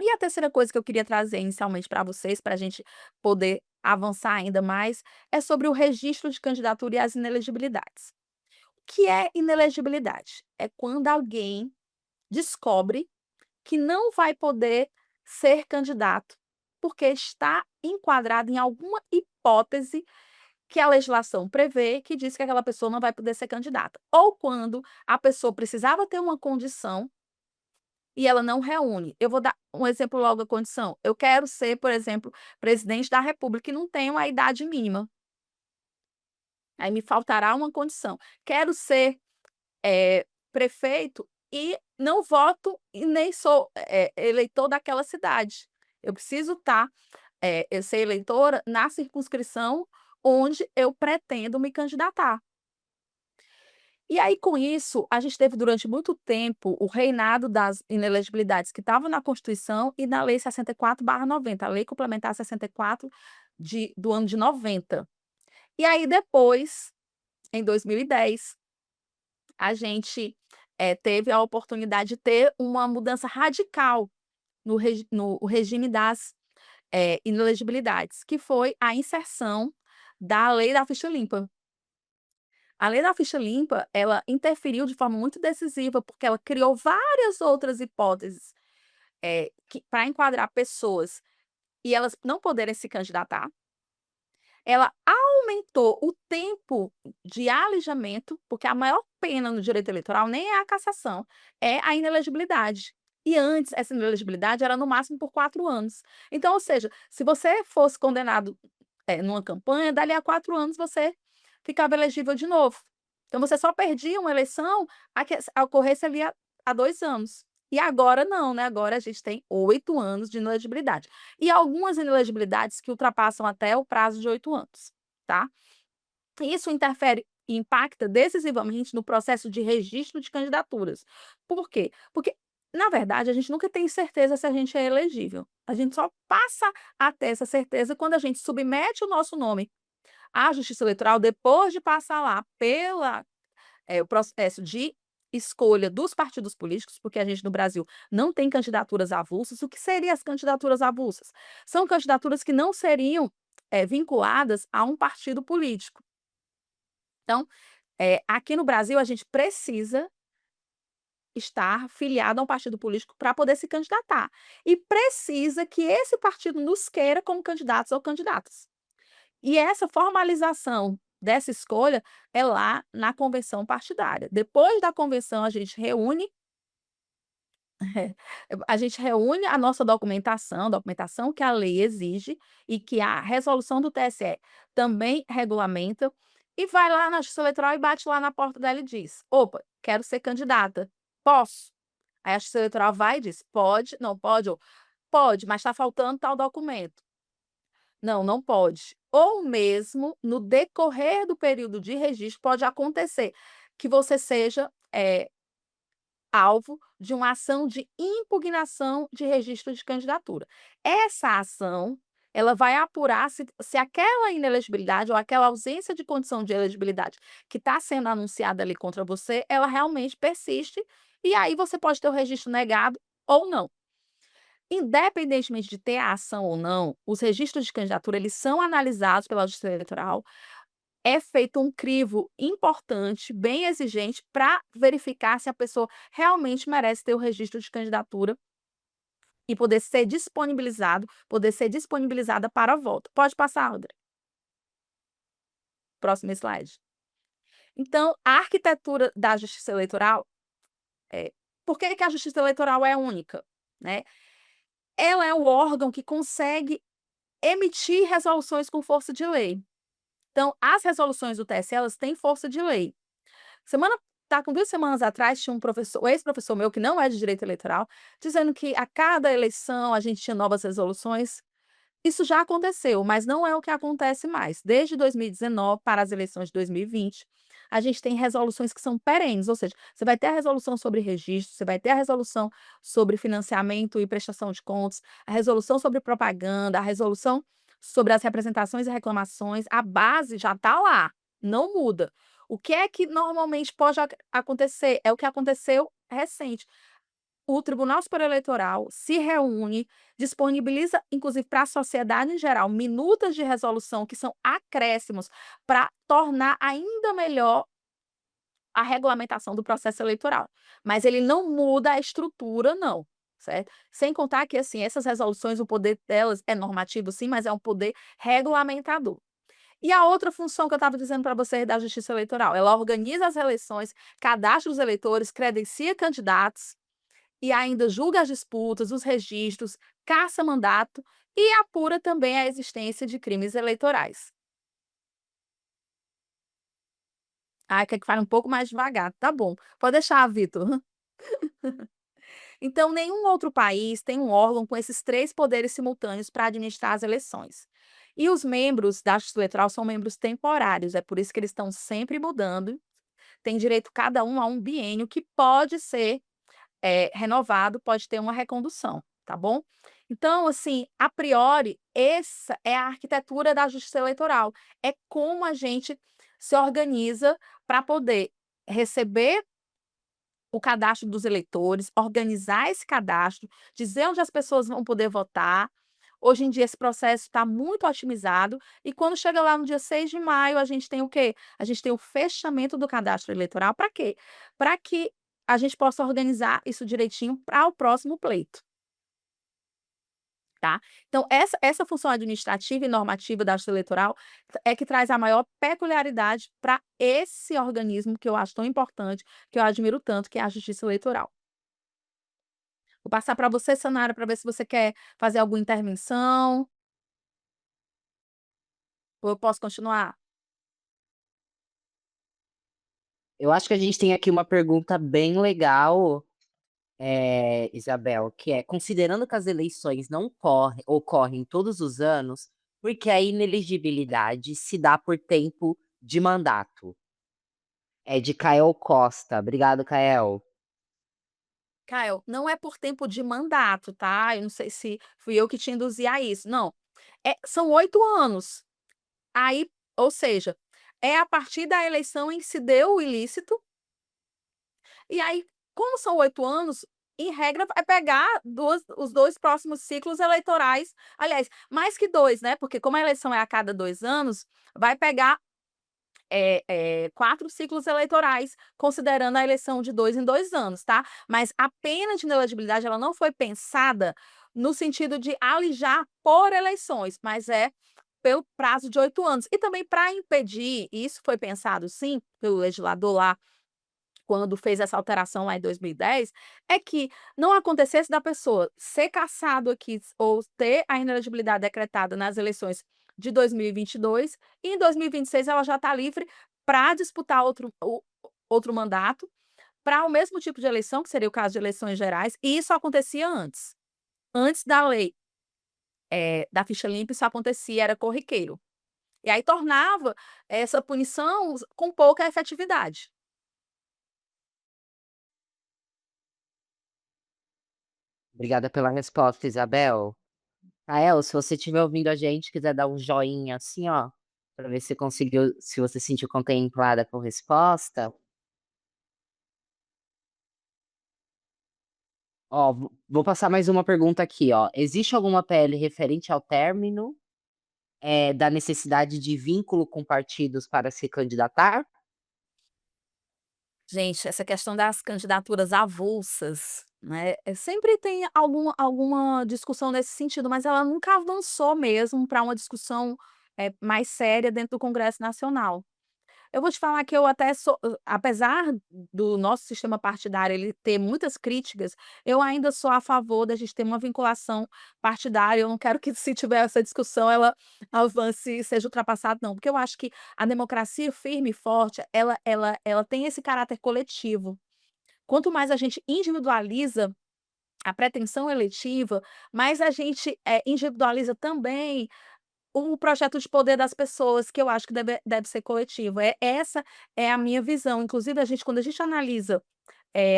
E a terceira coisa que eu queria trazer inicialmente para vocês, para a gente poder avançar ainda mais, é sobre o registro de candidatura e as inelegibilidades. O que é inelegibilidade? É quando alguém descobre que não vai poder ser candidato, porque está enquadrado em alguma hipótese que a legislação prevê, que diz que aquela pessoa não vai poder ser candidata. Ou quando a pessoa precisava ter uma condição e ela não reúne. Eu vou dar um exemplo logo da condição. Eu quero ser, por exemplo, presidente da república e não tenho a idade mínima. Aí me faltará uma condição. Quero ser, prefeito e não voto e nem sou, eleitor daquela cidade. Eu preciso estar, eu ser eleitora na circunscrição onde eu pretendo me candidatar. E aí, com isso, a gente teve durante muito tempo o reinado das inelegibilidades que estavam na Constituição e na Lei 64/90, a Lei Complementar 64 do ano de 90. E aí depois, em 2010, a gente, teve a oportunidade de ter uma mudança radical no regime das, inelegibilidades, que foi a inserção da Lei da Ficha Limpa. A lei da ficha limpa, ela interferiu de forma muito decisiva, porque ela criou várias outras hipóteses, para enquadrar pessoas e elas não poderem se candidatar. Ela aumentou o tempo de alijamento, porque a maior pena no direito eleitoral nem é a cassação, é a inelegibilidade. E antes, essa inelegibilidade era no máximo por 4 anos. Então, ou seja, se você fosse condenado, numa campanha, dali a 4 anos você ficava elegível de novo. Então você só perdia uma eleição a ocorresse ali há 2 anos. E agora não, né, agora a gente tem 8 anos de inelegibilidade. E algumas inelegibilidades que ultrapassam até o prazo de 8 anos, tá. Isso interfere e impacta decisivamente no processo de registro de candidaturas. Por quê? Porque, na verdade, a gente nunca tem certeza se a gente é elegível. A gente só passa a ter essa certeza quando a gente submete o nosso nome à Justiça Eleitoral, depois de passar lá pela o processo de escolha dos partidos políticos, porque a gente no Brasil não tem candidaturas avulsas. O que seriam as candidaturas avulsas? São candidaturas que não seriam, vinculadas a um partido político. Então, aqui no Brasil a gente precisa estar filiado a um partido político para poder se candidatar, e precisa que esse partido nos queira como candidatos ou candidatas. E essa formalização dessa escolha é lá na convenção partidária. Depois da convenção, a gente reúne a nossa documentação que a lei exige e que a resolução do TSE também regulamenta, e vai lá na Justiça Eleitoral e bate lá na porta dela e diz: "Opa, quero ser candidata, posso?". Aí a Justiça Eleitoral vai e diz: "Pode, não pode", ou "Pode, mas está faltando tal documento". "Não, não pode". Ou mesmo no decorrer do período de registro pode acontecer que você seja, alvo de uma ação de impugnação de registro de candidatura. Essa ação, ela vai apurar se aquela inelegibilidade ou aquela ausência de condição de elegibilidade que está sendo anunciada ali contra você, ela realmente persiste, e aí você pode ter o registro negado ou não. Independentemente de ter a ação ou não, os registros de candidatura, eles são analisados pela Justiça Eleitoral. É feito um crivo importante, bem exigente, para verificar se a pessoa realmente merece ter o registro de candidatura e poder ser disponibilizada para voto. Pode passar, Audrey. Próximo slide. Então, a arquitetura da Justiça Eleitoral, por que a Justiça Eleitoral é única, né? Ela é o órgão que consegue emitir resoluções com força de lei. Então, as resoluções do TSE, elas têm força de lei. Com 2 semanas atrás, tinha um professor, ex-professor meu, que não é de direito eleitoral, dizendo que a cada eleição a gente tinha novas resoluções. Isso já aconteceu, mas não é o que acontece mais. Desde 2019 para as eleições de 2020, a gente tem resoluções que são perenes, ou seja, você vai ter a resolução sobre registro, você vai ter a resolução sobre financiamento e prestação de contas, a resolução sobre propaganda, a resolução sobre as representações e reclamações, a base já está lá, não muda. O que é que normalmente pode acontecer? É o que aconteceu recente. O Tribunal Superior Eleitoral se reúne, disponibiliza, inclusive para a sociedade em geral, minutas de resolução que são acréscimos para tornar ainda melhor a regulamentação do processo eleitoral. Mas ele não muda a estrutura, não, certo? Sem contar que, assim, essas resoluções, o poder delas é normativo, sim, mas é um poder regulamentador. E a outra função que eu estava dizendo para vocês da Justiça Eleitoral, ela organiza as eleições, cadastra os eleitores, credencia candidatos, e ainda julga as disputas, os registros, caça mandato e apura também a existência de crimes eleitorais. Ah, quer que fale um pouco mais devagar? Tá bom, pode deixar, Vitor. Então, nenhum outro país tem um órgão com esses 3 poderes simultâneos para administrar as eleições. E os membros da Justiça Eleitoral são membros temporários, é por isso que eles estão sempre mudando. Tem direito cada um a um biênio que pode ser renovado, pode ter uma recondução, tá bom? Então, assim, a priori, essa é a arquitetura da Justiça Eleitoral. É como a gente se organiza para poder receber o cadastro dos eleitores, organizar esse cadastro, dizer onde as pessoas vão poder votar. Hoje em dia esse processo está muito otimizado e quando chega lá no dia 6 de maio, a gente tem o quê? A gente tem o fechamento do cadastro eleitoral para quê? Para que a gente possa organizar isso direitinho para o próximo pleito. Tá? Então essa função administrativa e normativa da Justiça Eleitoral é que traz a maior peculiaridade para esse organismo que eu acho tão importante, que eu admiro tanto, que é a Justiça Eleitoral. Vou passar para você, Sanara, para ver se você quer fazer alguma intervenção. Ou eu posso continuar? Eu acho que a gente tem aqui uma pergunta bem legal, Isabel, que é: considerando que as eleições não ocorrem todos os anos, por que a inelegibilidade se dá por tempo de mandato? É de Kael Costa. Obrigado, Kael. Caio, não é por tempo de mandato, tá? Eu não sei se fui eu que te induzi a isso. Não, são 8 anos. Aí, ou seja, é a partir da eleição em que se deu o ilícito, e aí, como são 8 anos, em regra, vai pegar os 2 próximos ciclos eleitorais. Aliás, mais que 2, né? Porque como a eleição é a cada 2 anos, vai pegar 4 ciclos eleitorais, considerando a eleição de 2 em 2 anos, tá? Mas a pena de inelegibilidade, ela não foi pensada no sentido de alijar por eleições, mas pelo prazo de 8 anos. E também para impedir, e isso foi pensado sim pelo legislador lá, quando fez essa alteração lá em 2010, é que não acontecesse da pessoa ser cassado aqui ou ter a inelegibilidade decretada nas eleições de 2022 e em 2026 ela já está livre para disputar outro mandato, para o mesmo tipo de eleição, que seria o caso de eleições gerais, e isso acontecia antes. Antes da lei, da ficha limpa, isso acontecia, era corriqueiro. E aí tornava essa punição com pouca efetividade. Obrigada pela resposta, Isabel. Rael, se você estiver ouvindo a gente, quiser dar um joinha assim, ó, para ver se conseguiu, se você se sentiu contemplada com a resposta. Ó, vou passar mais uma pergunta aqui, ó. Existe alguma PL referente ao término, da necessidade de vínculo com partidos para se candidatar? Gente, essa questão das candidaturas avulsas, né, sempre tem alguma discussão nesse sentido, mas ela nunca avançou mesmo para uma discussão, mais séria dentro do Congresso Nacional. Eu vou te falar que eu até sou apesar do nosso sistema partidário ele ter muitas críticas, eu ainda sou a favor da gente ter uma vinculação partidária, eu não quero que se tiver essa discussão ela avance e seja ultrapassada não, porque eu acho que a democracia firme e forte, ela tem esse caráter coletivo. Quanto mais a gente individualiza a pretensão eletiva, mais a gente, individualiza também o projeto de poder das pessoas, que eu acho que deve ser coletivo. Essa é a minha visão. Inclusive, quando a gente analisa,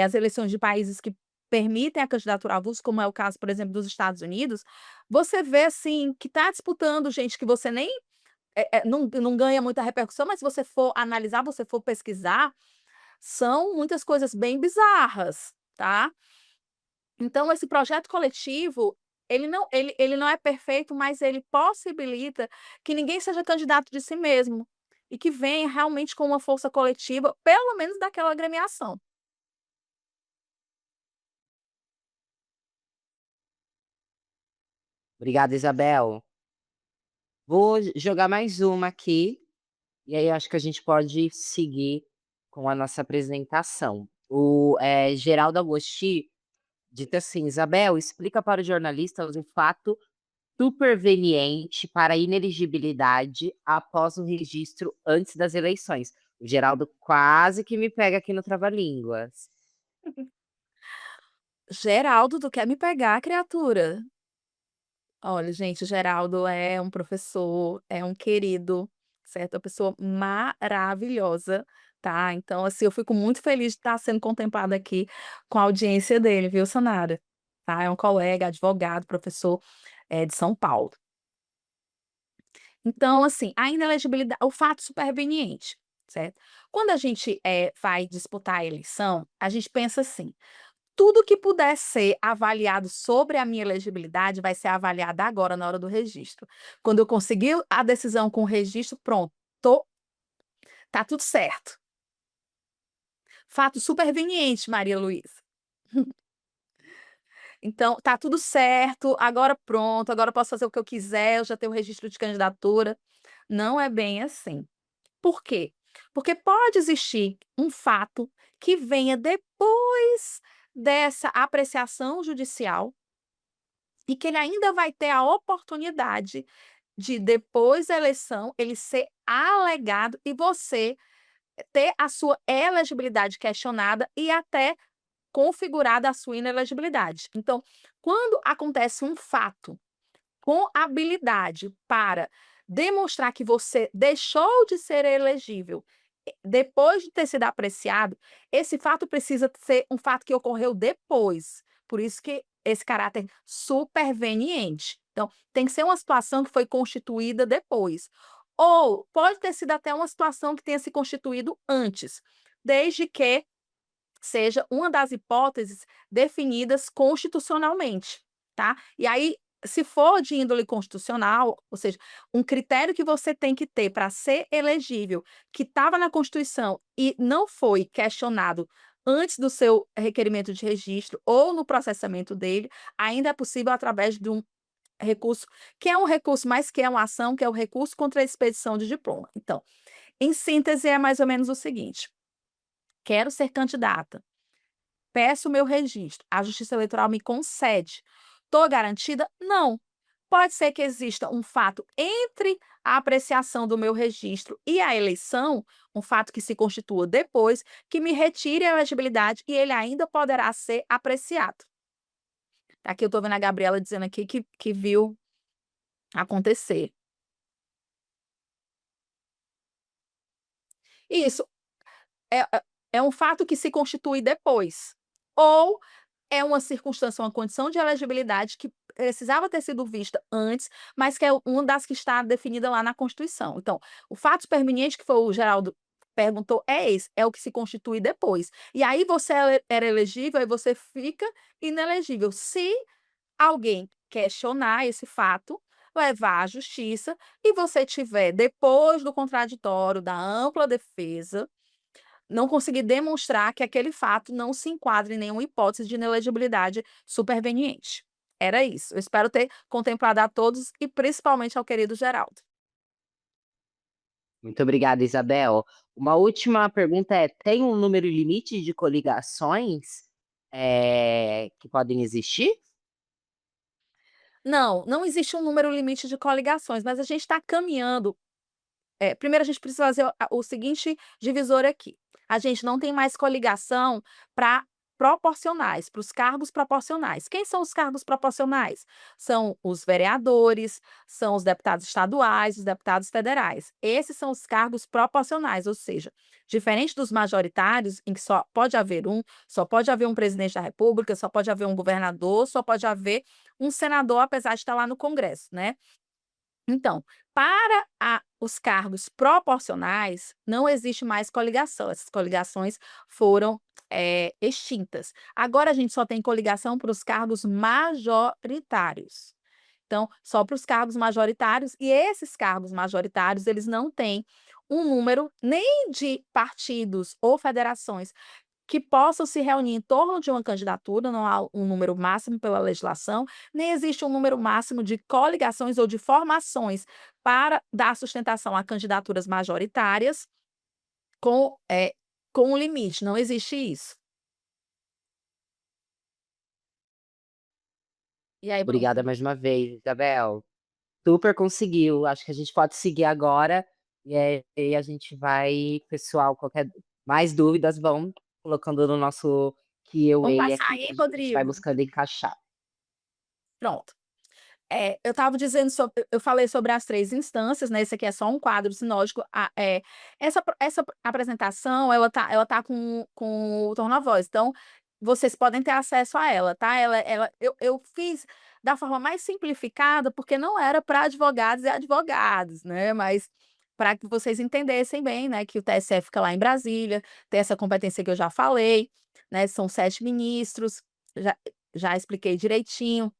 as eleições de países que permitem a candidatura avulsa, como é o caso, por exemplo, dos Estados Unidos, você vê, assim, que está disputando gente que você nem não ganha muita repercussão, mas se você for analisar, você for pesquisar, são muitas coisas bem bizarras, tá. Então esse projeto coletivo, ele não é perfeito, mas ele possibilita que ninguém seja candidato de si mesmo, e que venha realmente com uma força coletiva, pelo menos daquela agremiação. Obrigada, Isabel. Vou jogar mais uma aqui, e aí eu acho que a gente pode seguir com a nossa apresentação. O Geraldo Agosti dita assim: Isabel, explica para os jornalistas o fato superveniente para a ineligibilidade após o registro antes das eleições. O Geraldo quase que me pega aqui no trava-línguas. Geraldo, tu quer me pegar, criatura? Olha, gente, o Geraldo é um professor, é um querido, certo? É uma pessoa maravilhosa, tá? Então, assim, eu fico muito feliz de estar sendo contemplada aqui com a audiência dele, viu, Sanara? Tá? É um colega, advogado, professor, de São Paulo. Então, assim, a inelegibilidade, o fato superveniente, certo? Quando a gente vai disputar a eleição, a gente pensa assim: tudo que puder ser avaliado sobre a minha elegibilidade vai ser avaliado agora na hora do registro. Quando eu conseguir a decisão com o registro, pronto, tô tá tudo certo. Fato superveniente, Maria Luísa. Então, tá tudo certo, agora pronto, agora eu posso fazer o que eu quiser, eu já tenho o registro de candidatura. Não é bem assim. Por quê? Porque pode existir um fato que venha depois dessa apreciação judicial e que ele ainda vai ter a oportunidade de, depois da eleição, ele ser alegado e você ter a sua elegibilidade questionada e até configurada a sua inelegibilidade. Então, quando acontece um fato com habilidade para demonstrar que você deixou de ser elegível depois de ter sido apreciado, esse fato precisa ser um fato que ocorreu depois. Por isso que esse caráter superveniente. Então, tem que ser uma situação que foi constituída depois. Ou pode ter sido até uma situação que tenha se constituído antes, desde que seja uma das hipóteses definidas constitucionalmente, tá? E aí, se for de índole constitucional, ou seja, um critério que você tem que ter para ser elegível, que estava na Constituição e não foi questionado antes do seu requerimento de registro ou no processamento dele, ainda é possível através de um recurso, que é um recurso, mas que é uma ação, que é o recurso contra a expedição de diploma. Então, em síntese, é mais ou menos o seguinte: quero ser candidata, peço o meu registro, a Justiça Eleitoral me concede. Estou garantida? Não. Pode ser que exista um fato entre a apreciação do meu registro e a eleição, um fato que se constitua depois, que me retire a elegibilidade e ele ainda poderá ser apreciado. Aqui eu estou vendo a Gabriela dizendo aqui que viu acontecer. Isso é um fato que se constitui depois, ou é uma circunstância, uma condição de elegibilidade que precisava ter sido vista antes, mas que é uma das que está definida lá na Constituição. Então, o fato superveniente que foi o Geraldo perguntou é esse, é o que se constitui depois. E aí você era elegível e você fica inelegível. Se alguém questionar esse fato, levar à justiça e você tiver, depois do contraditório, da ampla defesa, não conseguir demonstrar que aquele fato não se enquadra em nenhuma hipótese de inelegibilidade superveniente. Era isso. Eu espero ter contemplado a todos e principalmente ao querido Geraldo. Muito obrigada, Isabel. Uma última pergunta é: tem um número limite de coligações, que podem existir? Não, não existe um número limite de coligações, mas a gente está caminhando. Primeiro a gente precisa fazer o seguinte divisor aqui: a gente não tem mais coligação para proporcionais, para os cargos proporcionais. Quem são os cargos proporcionais? São os vereadores, são os deputados estaduais, os deputados federais. Esses são os cargos proporcionais, ou seja, diferente dos majoritários, em que só pode haver um presidente da República, só pode haver um governador, só pode haver um senador, apesar de estar lá no Congresso, né? Então, para os cargos proporcionais, não existe mais coligação, essas coligações foram, extintas. Agora a gente só tem coligação para os cargos majoritários. Então, só para os cargos majoritários, e esses cargos majoritários, eles não têm um número nem de partidos ou federações que possam se reunir em torno de uma candidatura, não há um número máximo pela legislação, nem existe um número máximo de coligações ou de formações para dar sustentação a candidaturas majoritárias com um limite, não existe isso. E aí pronto. Obrigada mais uma vez, Isabel. Super conseguiu. Acho que a gente pode seguir agora e aí a gente vai, pessoal, qualquer mais dúvidas vão colocando no nosso Vamos Q&A passar aqui aí, que a gente vai Rodrigo. buscando encaixar. Pronto. Eu estava dizendo eu falei sobre as 3 instâncias, né, esse aqui é só um quadro sinótico, essa apresentação ela tá com o Torna-Voz, então vocês podem ter acesso a ela, tá, eu fiz da forma mais simplificada, porque não era para advogados e advogados, né, mas para que vocês entendessem bem, né, que o TSE fica lá em Brasília, tem essa competência que eu já falei, né, são 7 ministros, já já expliquei direitinho.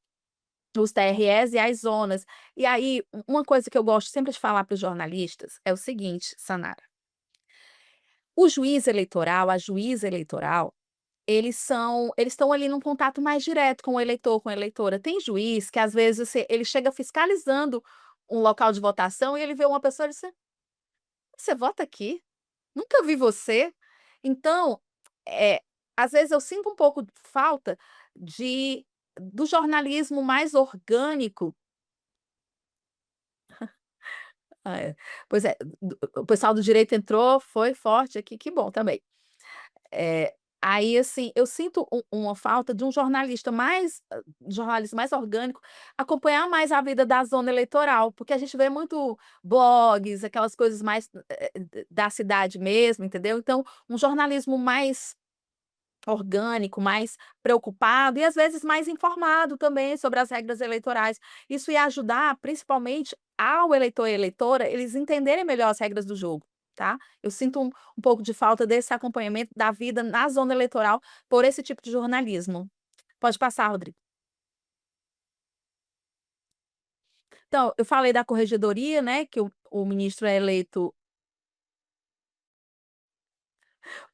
Os TREs e as zonas. E aí, uma coisa que eu gosto sempre de falar para os jornalistas é o seguinte, Sanara: o juiz eleitoral, a juíza eleitoral, eles estão ali num contato mais direto com o eleitor, com a eleitora. Tem juiz que às vezes ele chega fiscalizando um local de votação e ele vê uma pessoa e diz: "Você vota aqui? Nunca vi você". Então, eh, às vezes eu sinto um pouco de falta de do jornalismo mais orgânico. Ah, é. Pois é, o pessoal do direito entrou, foi forte aqui, que bom também. Aí, assim, eu sinto uma falta de um jornalismo mais orgânico, acompanhar mais a vida da zona eleitoral, porque a gente vê muito blogs, aquelas coisas mais, da cidade mesmo, entendeu. Então, um jornalismo mais orgânico, mais preocupado e às vezes mais informado também sobre as regras eleitorais. Isso ia ajudar principalmente ao eleitor e eleitora, eles entenderem melhor as regras do jogo, tá. Eu sinto um pouco de falta desse acompanhamento da vida na zona eleitoral por esse tipo de jornalismo. Pode passar, Rodrigo. Então, eu falei da corregedoria, né, que o ministro é eleito.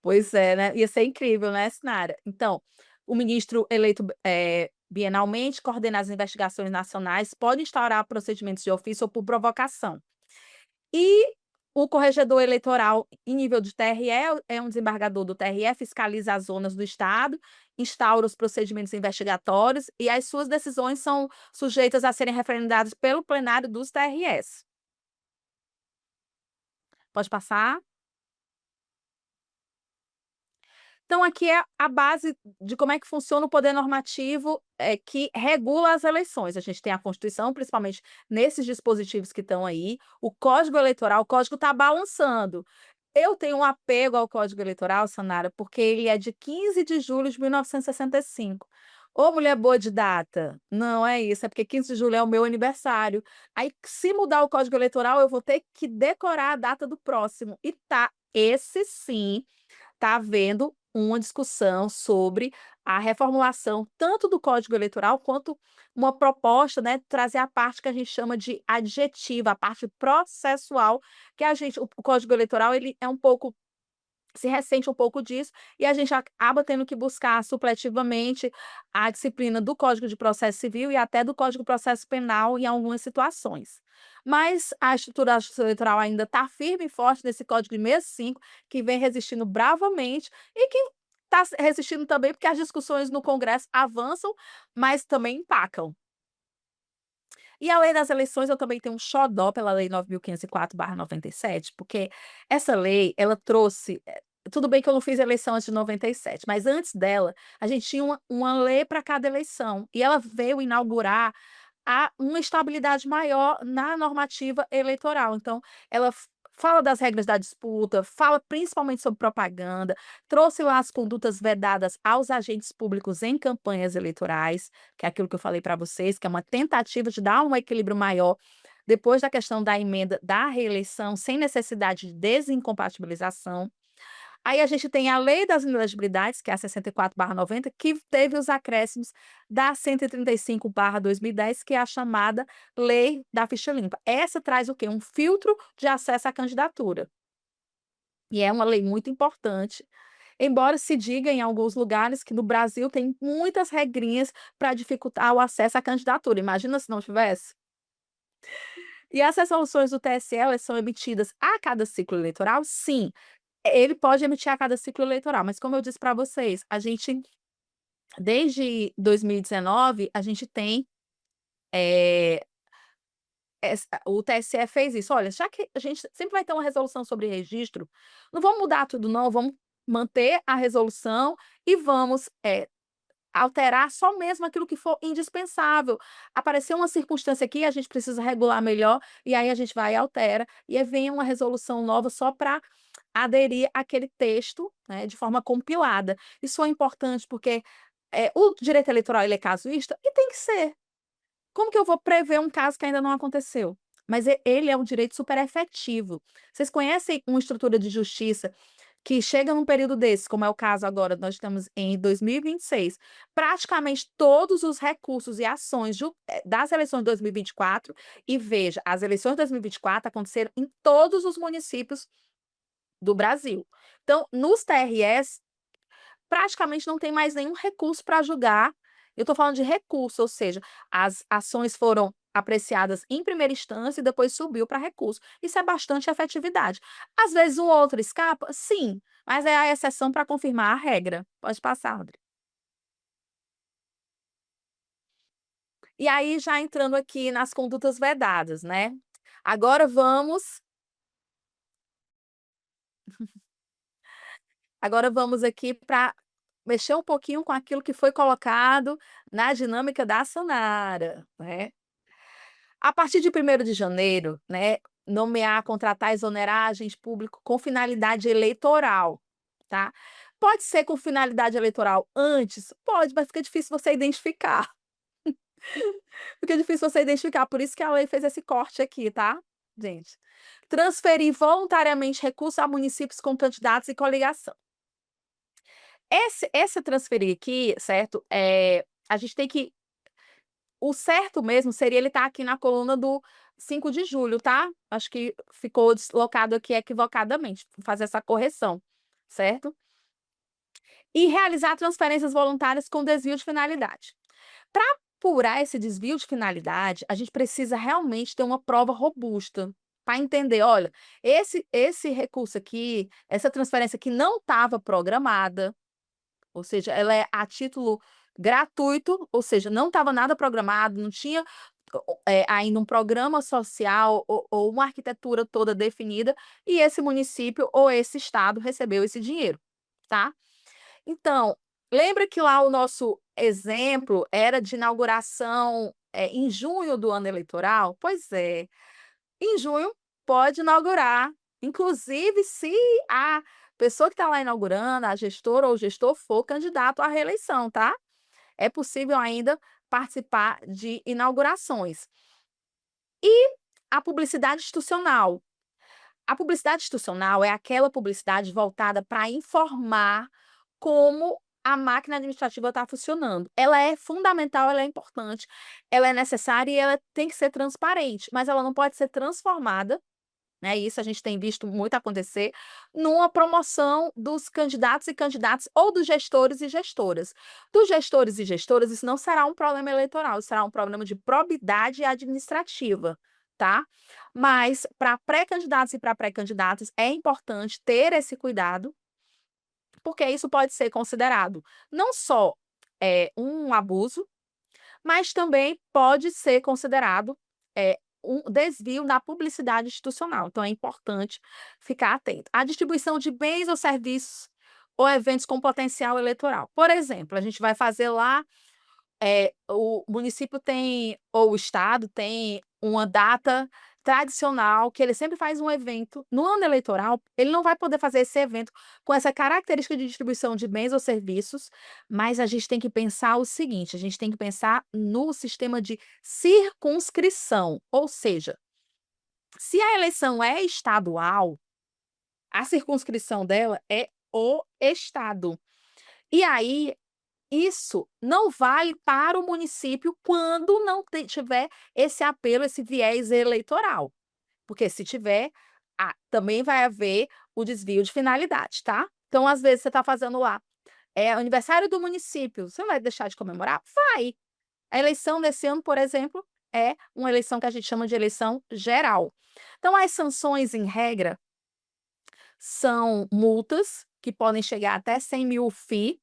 Pois é, né, ia ser incrível, né, Sinara. Então, o ministro eleito, bienalmente, coordena as investigações nacionais, pode instaurar procedimentos de ofício ou por provocação. E o corregedor eleitoral em nível de TRE é um desembargador do TRE, fiscaliza as zonas do estado, instaura os procedimentos investigatórios e as suas decisões são sujeitas a serem referendadas pelo plenário dos TREs. Pode passar. Então, aqui é a base de como é que funciona o poder normativo, que regula as eleições. A gente tem a Constituição, principalmente nesses dispositivos que estão aí, o Código Eleitoral, o código está balançando. Eu tenho um apego ao Código Eleitoral, Sanara, porque ele é de 15 de julho de 1965. Ô, mulher boa de data! Não é isso, é porque 15 de julho é o meu aniversário. Aí, se mudar o Código Eleitoral, eu vou ter que decorar a data do próximo. E tá, esse sim está havendo uma discussão sobre a reformulação tanto do Código Eleitoral quanto uma proposta, né, trazer a parte que a gente chama de adjetiva, a parte processual, que a gente o Código Eleitoral ele é um pouco se ressente um pouco disso, e a gente acaba tendo que buscar supletivamente a disciplina do Código de Processo Civil e até do Código de Processo Penal em algumas situações. Mas a estrutura da Justiça Eleitoral ainda está firme e forte nesse Código de 65, que vem resistindo bravamente e que está resistindo também porque as discussões no Congresso avançam, mas também empacam. E a lei das eleições, eu também tenho um xodó pela lei 9.504/97, porque essa lei, ela trouxe tudo bem que eu não fiz eleição antes de 97, mas antes dela, a gente tinha uma lei para cada eleição, e ela veio inaugurar uma estabilidade maior na normativa eleitoral. Então, ela fala das regras da disputa, fala principalmente sobre propaganda, trouxe lá as condutas vedadas aos agentes públicos em campanhas eleitorais, que é aquilo que eu falei para vocês, que é uma tentativa de dar um equilíbrio maior depois da questão da emenda da reeleição, sem necessidade de desincompatibilização. Aí a gente tem a Lei das Inelegibilidades, que é a 64/90, que teve os acréscimos da 135/2010, que é a chamada Lei da Ficha Limpa. Essa traz o quê? Um filtro de acesso à candidatura. E é uma lei muito importante, embora se diga em alguns lugares que no Brasil tem muitas regrinhas para dificultar o acesso à candidatura. Imagina se não tivesse? E as resoluções do TSE, elas são emitidas a cada ciclo eleitoral? Sim. Ele pode emitir a cada ciclo eleitoral, mas como eu disse para vocês, a gente desde 2019, a gente tem, eh, o TSE fez isso: "Olha, já que a gente sempre vai ter uma resolução sobre registro, não vamos mudar tudo não, vamos manter a resolução e vamos, alterar só mesmo aquilo que for indispensável. Apareceu uma circunstância aqui, a gente precisa regular melhor, e aí a gente vai e altera, e aí vem uma resolução nova só para aderir àquele texto, né, de forma compilada. Isso é importante porque, o direito eleitoral ele é casuísta e tem que ser. Como que eu vou prever um caso que ainda não aconteceu? Mas ele é um direito super efetivo. Vocês conhecem uma estrutura de justiça que chega num período desse, como é o caso agora, nós estamos em 2026, praticamente todos os recursos e ações das eleições de 2024, e veja, as eleições de 2024 aconteceram em todos os municípios do Brasil. Então, nos TRS, praticamente não tem mais nenhum recurso para julgar. Eu estou falando de recurso, ou seja, as ações foram apreciadas em primeira instância e depois subiu para recurso. Isso é bastante efetividade. Às vezes um outro escapa? Sim, mas é a exceção para confirmar a regra. Pode passar, Rodrigo. E aí, já entrando aqui nas condutas vedadas, né? Agora vamos aqui para mexer um pouquinho com aquilo que foi colocado na dinâmica da Sanara, né. A partir de 1º de janeiro, né, nomear, contratar, exonerar agente público com finalidade eleitoral, tá. Pode ser com finalidade eleitoral antes? Pode, mas fica difícil você identificar. Fica difícil você identificar, por isso que a lei fez esse corte aqui, tá, gente. Transferir voluntariamente recursos a municípios com candidatos e coligação. Esse transferir aqui, certo, a gente tem que o certo mesmo seria ele estar aqui na coluna do 5 de julho, tá. Acho que ficou deslocado aqui equivocadamente, vou fazer essa correção, certo. E realizar transferências voluntárias com desvio de finalidade. Para apurar esse desvio de finalidade, a gente precisa realmente ter uma prova robusta, para entender: "Olha, esse recurso aqui, essa transferência aqui não estava programada", ou seja, ela é a título gratuito, ou seja, não estava nada programado, não tinha ainda um programa social ou uma arquitetura toda definida, e esse município ou esse estado recebeu esse dinheiro, tá. Então, lembra que lá o nosso exemplo era de inauguração, em junho do ano eleitoral? Pois é, em junho pode inaugurar, inclusive se a pessoa que está lá inaugurando, a gestora ou o gestor for candidato à reeleição, tá? É possível ainda participar de inaugurações. A publicidade institucional. A publicidade institucional é aquela publicidade voltada para informar como a máquina administrativa está funcionando. Ela é fundamental, ela é importante, ela é necessária e ela tem que ser transparente, mas ela não pode ser transformada, né, isso a gente tem visto muito acontecer, numa promoção dos candidatos e candidatas ou dos gestores e gestoras. Dos gestores e gestoras, isso não será um problema eleitoral, isso será um problema de probidade administrativa, tá. Mas para pré-candidatos e para pré-candidatas é importante ter esse cuidado, porque isso pode ser considerado não só, um abuso, mas também pode ser considerado, um desvio na publicidade institucional, então é importante ficar atento. A distribuição de bens ou serviços ou eventos com potencial eleitoral. Por exemplo, a gente vai fazer lá o município tem ou o estado tem uma data tradicional que ele sempre faz um evento. No ano eleitoral, ele não vai poder fazer esse evento com essa característica de distribuição de bens ou serviços, mas a gente tem que pensar o seguinte, a gente tem que pensar no sistema de circunscrição, ou seja, se a eleição é estadual, a circunscrição dela é o estado. E aí isso não vale para o município quando não tiver esse apelo, esse viés eleitoral, porque se tiver, também vai haver o desvio de finalidade, tá. Então, às vezes, você está fazendo lá, é aniversário do município, você não vai deixar de comemorar? Vai. A eleição desse ano, por exemplo, é uma eleição que a gente chama de eleição geral. Então, as sanções, em regra, são multas que podem chegar até 100.000 FII.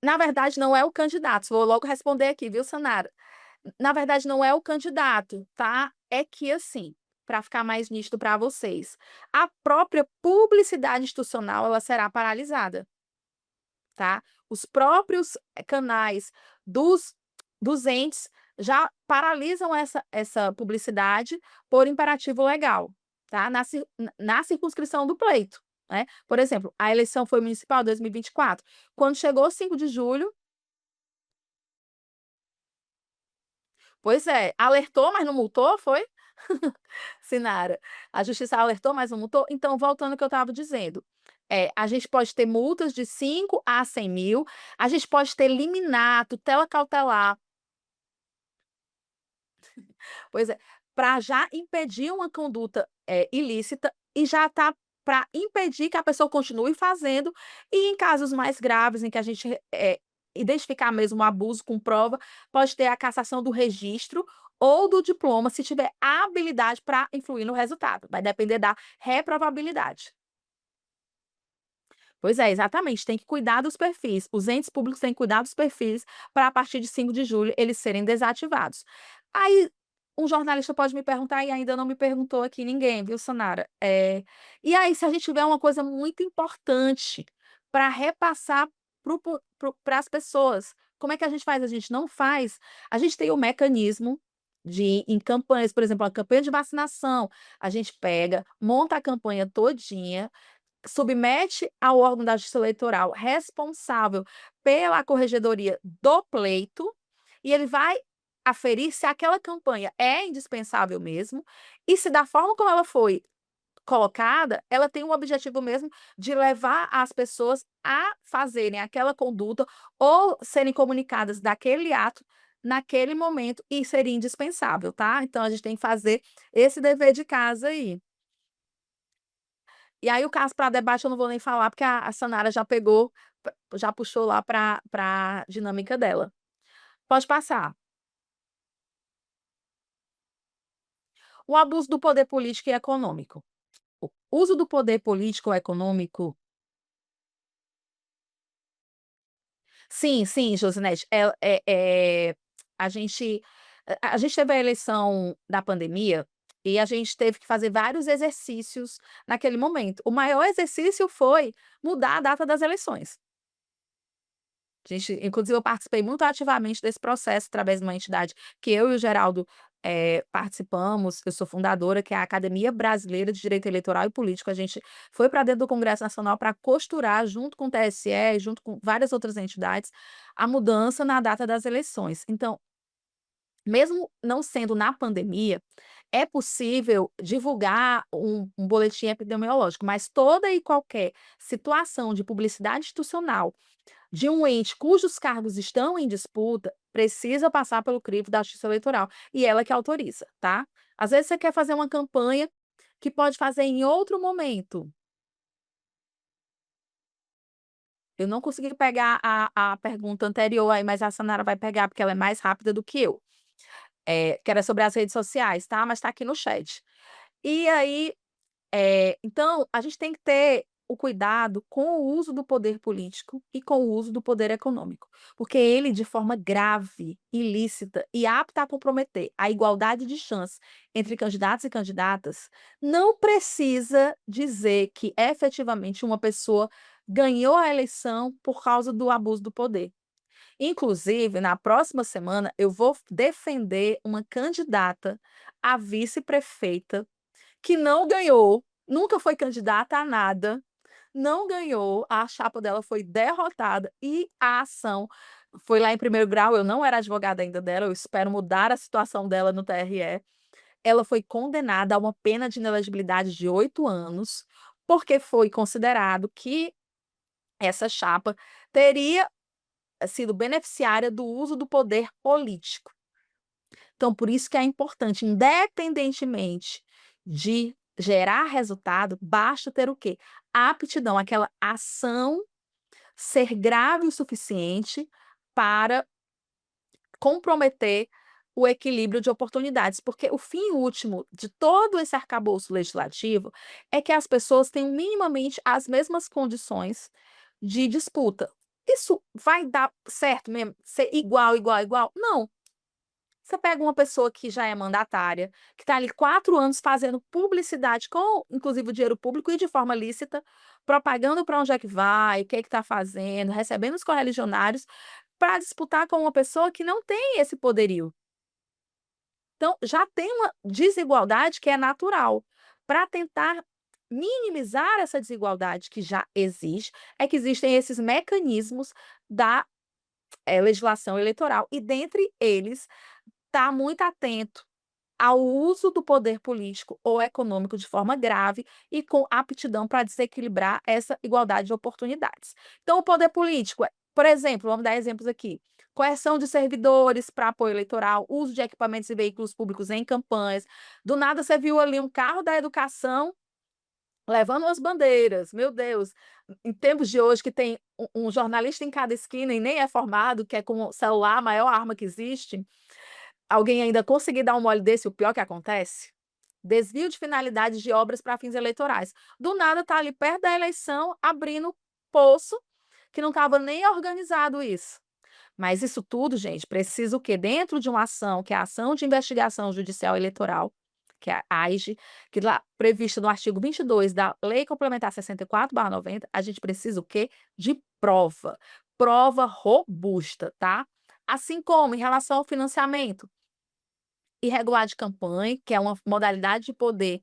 Na verdade, não é o candidato, vou logo responder aqui, viu, Sanara? Na verdade, não é o candidato, tá? É que, assim, para ficar mais nítido para vocês, a própria publicidade institucional, ela será paralisada, tá? Os próprios canais dos dos entes já paralisam essa publicidade por imperativo legal, tá? Na circunscrição do pleito, né? Por exemplo, a eleição foi municipal 2024, quando chegou 5 de julho. Pois é, alertou, mas não multou, foi? Sinara, a justiça alertou, mas não multou? Então, voltando ao que eu estava dizendo, a gente pode ter multas de 5 a 100.000, a gente pode ter liminar, tutela cautelar. Pois é, para já impedir uma conduta, ilícita e já tá para impedir que a pessoa continue fazendo, e em casos mais graves em que a gente, identificar mesmo o abuso com prova, pode ter a cassação do registro ou do diploma, se tiver habilidade para influir no resultado, vai depender da reprovabilidade. Pois é, exatamente, tem que cuidar dos perfis, os entes públicos têm que cuidar dos perfis para a partir de 5 de julho eles serem desativados. Aí, um jornalista pode me perguntar, e ainda não me perguntou aqui ninguém, viu, Sanara? E aí se a gente tiver uma coisa muito importante para repassar para as pessoas, como é que a gente faz? A gente não faz, a gente tem o mecanismo de em campanhas, por exemplo, a campanha de vacinação, a gente pega, monta a campanha todinha, submete ao órgão da Justiça Eleitoral responsável pela corregedoria do pleito, e ele vai aferir se aquela campanha é indispensável mesmo, e se da forma como ela foi colocada, ela tem o objetivo mesmo de levar as pessoas a fazerem aquela conduta ou serem comunicadas daquele ato naquele momento e seria indispensável, tá. Então a gente tem que fazer esse dever de casa aí. E aí o caso para debate eu não vou nem falar, porque a Sanara já pegou, já puxou lá para dinâmica dela. Pode passar. O abuso do poder político e econômico. O uso do poder político ou econômico. Sim, sim, Josinete, a gente a gente teve a eleição da pandemia, e a gente teve que fazer vários exercícios naquele momento. O maior exercício foi mudar a data das eleições. Inclusive eu participei muito ativamente desse processo através de uma entidade que eu e o Geraldo, participamos. Eu sou fundadora, que é a Academia Brasileira de Direito Eleitoral e Político. A gente foi para dentro do Congresso Nacional para costurar, junto com o TSE, junto com várias outras entidades, a mudança na data das eleições. Então, mesmo não sendo na pandemia, é possível divulgar um boletim epidemiológico, mas toda e qualquer situação de publicidade institucional de um ente cujos cargos estão em disputa, precisa passar pelo crivo da Justiça Eleitoral, e ela que autoriza, tá. Às vezes você quer fazer uma campanha que pode fazer em outro momento. Eu não consegui pegar a pergunta anterior aí, mas a Sanara vai pegar, porque ela é mais rápida do que eu. Que era sobre as redes sociais, tá, mas está aqui no chat. E aí, então, a gente tem que ter o cuidado com o uso do poder político e com o uso do poder econômico, porque ele, de forma grave, ilícita e apta a comprometer a igualdade de chance entre candidatos e candidatas, não precisa dizer que efetivamente uma pessoa ganhou a eleição por causa do abuso do poder. Inclusive, na próxima semana, eu vou defender uma candidata a vice-prefeita que não ganhou, nunca foi candidata a nada, não ganhou, a chapa dela foi derrotada e a ação foi lá em primeiro grau. Eu não era advogada ainda dela, eu espero mudar a situação dela no TRE. Ela foi condenada a uma pena de inelegibilidade de 8 anos, porque foi considerado que essa chapa teria sido beneficiária do uso do poder político. Então, por isso que é importante, independentemente de gerar resultado, basta ter o quê? A aptidão, aquela ação ser grave o suficiente para comprometer o equilíbrio de oportunidades, porque o fim último de todo esse arcabouço legislativo é que as pessoas tenham minimamente as mesmas condições de disputa. Isso vai dar certo mesmo? Ser igual, igual, igual? Não. Você pega uma pessoa que já é mandatária, que está ali 4 anos fazendo publicidade com, inclusive, o dinheiro público e de forma lícita, propagando para onde é que vai, o que é que está fazendo, recebendo os correligionários, para disputar com uma pessoa que não tem esse poderio. Então, já tem uma desigualdade que é natural. Para tentar minimizar essa desigualdade que já existe, é que existem esses mecanismos da legislação eleitoral, e dentre eles, está muito atento ao uso do poder político ou econômico de forma grave e com aptidão para desequilibrar essa igualdade de oportunidades. Então, o poder político, por exemplo, vamos dar exemplos aqui: coerção de servidores para apoio eleitoral, uso de equipamentos e veículos públicos em campanhas. Do nada você viu ali um carro da educação levando as bandeiras. Meu Deus, em tempos de hoje que tem um jornalista em cada esquina e nem é formado, que é com o celular a maior arma que existe, alguém ainda conseguir dar um mole desse, o pior que acontece? Desvio de finalidades de obras para fins eleitorais. Do nada tá ali perto da eleição, abrindo poço, que não estava nem organizado isso. Mas isso tudo, gente, precisa o quê? Dentro de uma ação, que é a Ação de Investigação Judicial Eleitoral, que é a AIJE, que lá prevista no artigo 22 da Lei Complementar 64/90, a gente precisa o quê? De prova. Prova robusta, tá? Assim como em relação ao financiamento irregular de campanha, que é uma modalidade de poder,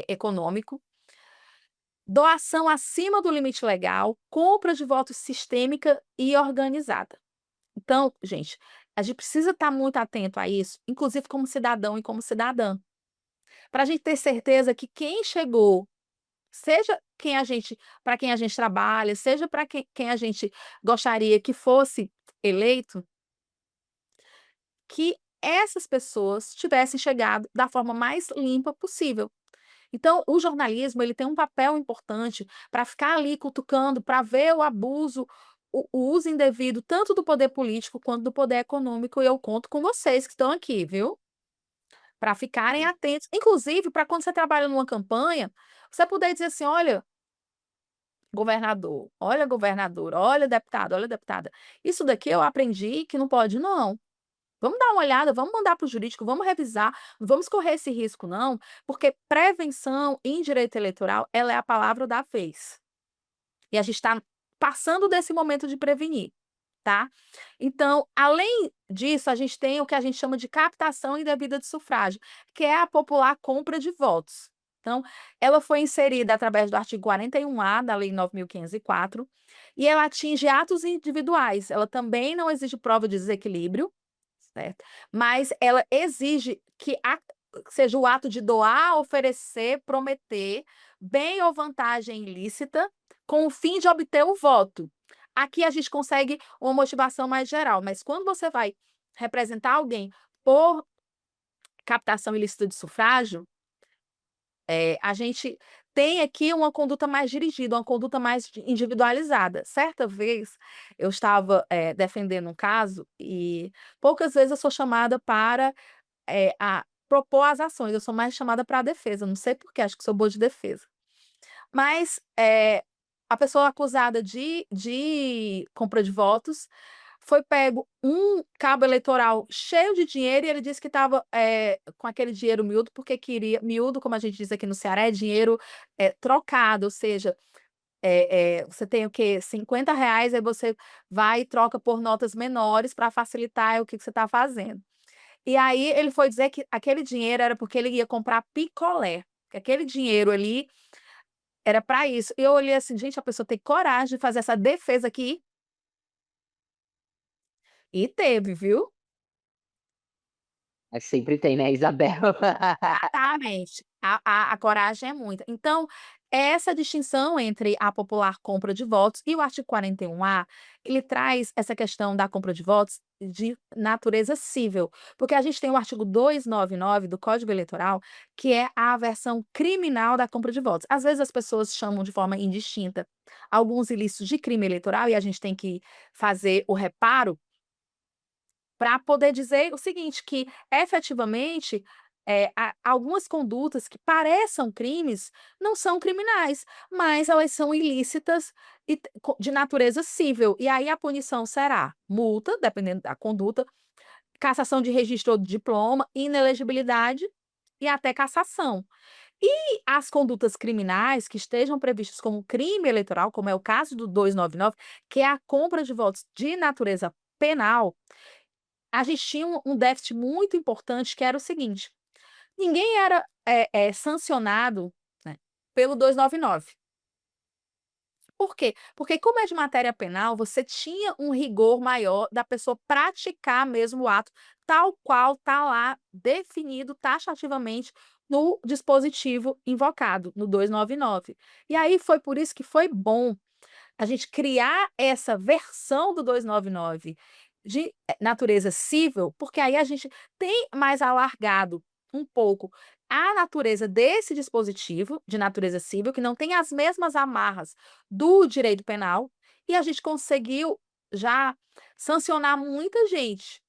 econômico, doação acima do limite legal, compra de votos sistêmica e organizada. Então, gente, a gente precisa estar muito atento a isso, inclusive como cidadão e como cidadã, para a gente ter certeza que quem chegou, seja quem a gente para quem a gente trabalha, seja para quem a gente gostaria que fosse eleito, que essas pessoas tivessem chegado da forma mais limpa possível. Então, o jornalismo, ele tem um papel importante para ficar ali cutucando, para ver o abuso, o uso indevido, tanto do poder político quanto do poder econômico, e eu conto com vocês que estão aqui, viu? Para ficarem atentos, inclusive para quando você trabalha numa campanha, você poder dizer assim: "Olha, governador, olha governadora, olha deputado, olha deputada, isso daqui eu aprendi que não pode não. Vamos dar uma olhada, vamos mandar para o jurídico, vamos revisar, não vamos correr esse risco não, porque prevenção em direito eleitoral, ela é a palavra da vez. E a gente está passando desse momento de prevenir, tá? Então, além disso, a gente tem o que a gente chama de captação indevida de sufrágio, que é a popular compra de votos. Então, ela foi inserida através do artigo 41A da Lei 9.504, e ela atinge atos individuais. Ela também não exige prova de desequilíbrio, certo? Mas ela exige que seja o ato de doar, oferecer, prometer, bem ou vantagem ilícita, com o fim de obter o voto. Aqui a gente consegue uma motivação mais geral, mas quando você vai representar alguém por captação ilícita de sufrágio, a gente tem aqui uma conduta mais dirigida, uma conduta mais individualizada. Certa vez, eu estava, defendendo um caso e poucas vezes eu sou chamada para, a propor as ações, eu sou mais chamada para a defesa, não sei por quê, acho que sou boa de defesa. Mas, a pessoa acusada de compra de votos, foi pego um cabo eleitoral cheio de dinheiro e ele disse que estava, com aquele dinheiro miúdo, porque queria miúdo, como a gente diz aqui no Ceará, é dinheiro, trocado, ou seja, você tem o quê? R$ 50, aí você vai e troca por notas menores para facilitar o que que você está fazendo. E aí ele foi dizer que aquele dinheiro era porque ele ia comprar picolé, que aquele dinheiro ali era para isso. E eu olhei assim: "Gente, a pessoa tem coragem de fazer essa defesa aqui?" E teve, viu? Mas sempre tem, né, Isabel? Exatamente. A coragem é muita. Então, essa distinção entre a popular compra de votos e o artigo 41A, ele traz essa questão da compra de votos de natureza cível, porque a gente tem o artigo 299 do Código Eleitoral, que é a versão criminal da compra de votos. Às vezes as pessoas chamam de forma indistinta alguns ilícitos de crime eleitoral e a gente tem que fazer o reparo para poder dizer o seguinte, que efetivamente, algumas condutas que pareçam crimes, não são criminais, mas elas são ilícitas e de natureza cível. E aí a punição será multa, dependendo da conduta, cassação de registro ou de diploma, inelegibilidade e até cassação. E as condutas criminais que estejam previstas como crime eleitoral, como é o caso do 299, que é a compra de votos de natureza penal, a gente tinha um déficit muito importante que era o seguinte: ninguém era, sancionado, né, pelo 299. Por quê? Porque como é de matéria penal, você tinha um rigor maior da pessoa praticar mesmo o ato, tal qual está lá definido taxativamente no dispositivo invocado, no 299. E aí foi por isso que foi bom a gente criar essa versão do 299 de natureza cível, porque aí a gente tem mais alargado um pouco a natureza desse dispositivo de natureza cível, que não tem as mesmas amarras do direito penal, e a gente conseguiu já sancionar muita gente.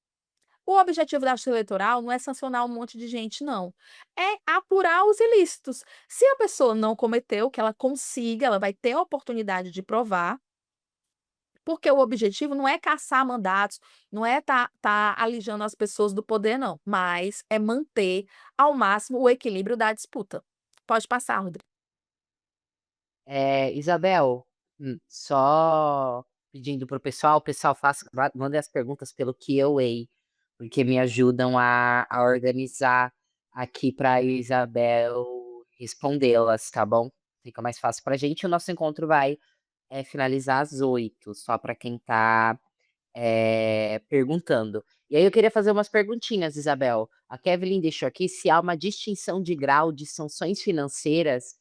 O objetivo da Justiça Eleitoral não é sancionar um monte de gente, não. É apurar os ilícitos. Se a pessoa não cometeu, que ela consiga, ela vai ter a oportunidade de provar, porque o objetivo não é caçar mandatos, não é tá alijando as pessoas do poder não, mas é manter ao máximo o equilíbrio da disputa. Pode passar, Rodrigo. Isabel, só pedindo para o pessoal faça mande as perguntas pelo QA, porque me ajudam a organizar aqui para Isabel respondê-las, tá bom? Fica mais fácil pra gente. O nosso encontro vai, finalizar às 8, só para quem tá, perguntando. E aí eu queria fazer umas perguntinhas, Isabel. A Kevlin deixou aqui se há uma distinção de grau de sanções financeiras,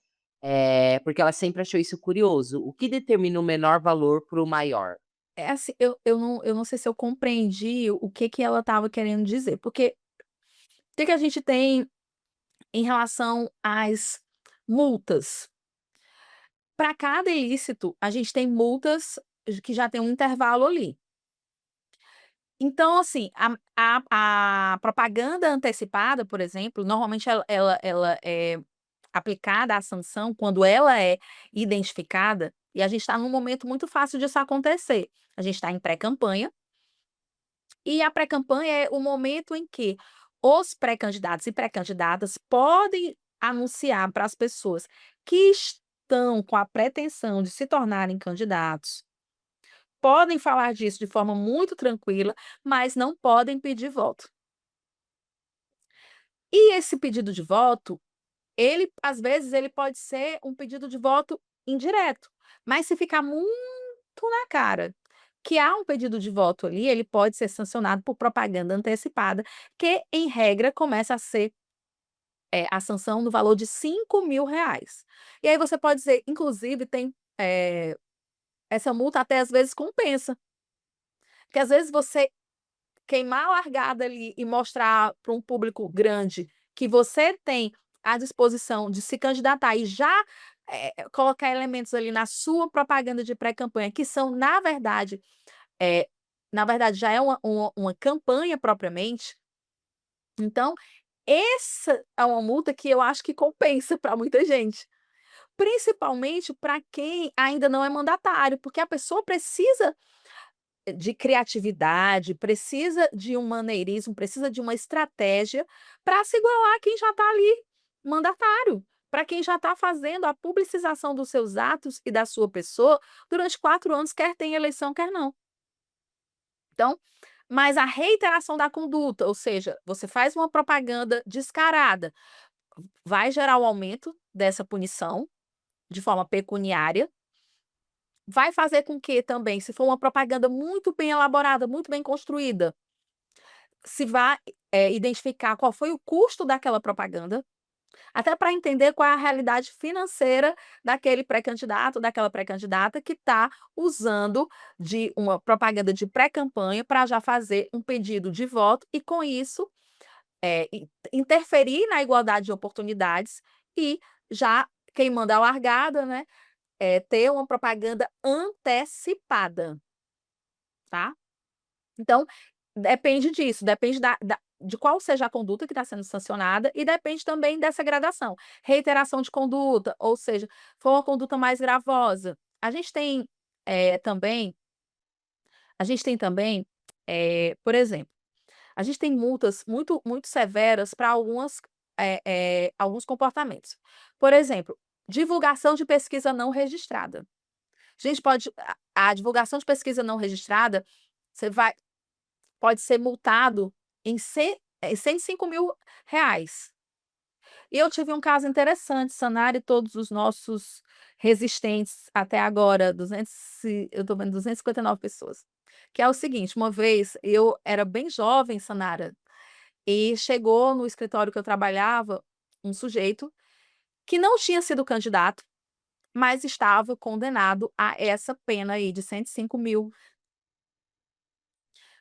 porque ela sempre achou isso curioso. O que determina o menor valor para o maior? É assim, eu não sei se eu compreendi o que que ela estava querendo dizer, porque o que que a gente tem em relação às Multas. Para cada ilícito, a gente tem multas que já tem um intervalo ali. Então, assim, a propaganda antecipada, por exemplo, normalmente ela é aplicada à sanção quando ela é identificada, e a gente está num momento muito fácil disso acontecer. A gente está em pré-campanha, e a pré-campanha é o momento em que os pré-candidatos e pré-candidatas podem anunciar para as pessoas que estão com a pretensão de se tornarem candidatos, podem falar disso de forma muito tranquila, mas não podem pedir voto. E esse pedido de voto, ele às vezes ele pode ser um pedido de voto indireto, mas se ficar muito na cara que há um pedido de voto ali, ele pode ser sancionado por propaganda antecipada, que em regra começa a ser, a sanção no valor de R$ 5.000. E aí você pode dizer, inclusive tem, essa multa até às vezes compensa, porque às vezes você queimar a largada ali e mostrar para um público grande que você tem a disposição de se candidatar e já, colocar elementos ali na sua propaganda de pré-campanha que são, eh, na verdade já é uma campanha propriamente, então essa é uma multa que eu acho que compensa para muita gente, principalmente para quem ainda não é mandatário, porque a pessoa precisa de criatividade, precisa de um maneirismo, precisa de uma estratégia para se igualar a quem já está ali mandatário, para quem já está fazendo a publicização dos seus atos e da sua pessoa durante 4 anos, quer tenha eleição, quer não. Então, mas a reiteração da conduta, ou seja, você faz uma propaganda descarada, vai gerar o aumento dessa punição de forma pecuniária. Vai fazer com que também, se for uma propaganda muito bem elaborada, muito bem construída, se vá, identificar qual foi o custo daquela propaganda, até para entender qual é a realidade financeira daquele pré-candidato, daquela pré-candidata que está usando de uma propaganda de pré-campanha para já fazer um pedido de voto e, com isso, interferir na igualdade de oportunidades e já queimando a largada, né, ter uma propaganda antecipada, tá. Então, depende disso, depende de qual seja a conduta que está sendo sancionada e depende também dessa gradação. Reiteração de conduta, ou seja, for uma conduta mais gravosa. Também por exemplo, a gente tem multas muito severas para alguns comportamentos. Por exemplo, divulgação de pesquisa não registrada. A gente pode a divulgação de pesquisa não registrada, você vai pode ser multado em R$ 105.000. E eu tive um caso interessante, Sanara e todos os nossos resistentes até agora, 200 eu estou vendo 259 pessoas, que é o seguinte, uma vez eu era bem jovem, Sanara, e chegou no escritório que eu trabalhava um sujeito que não tinha sido candidato, mas estava condenado a essa pena aí de 105.000. O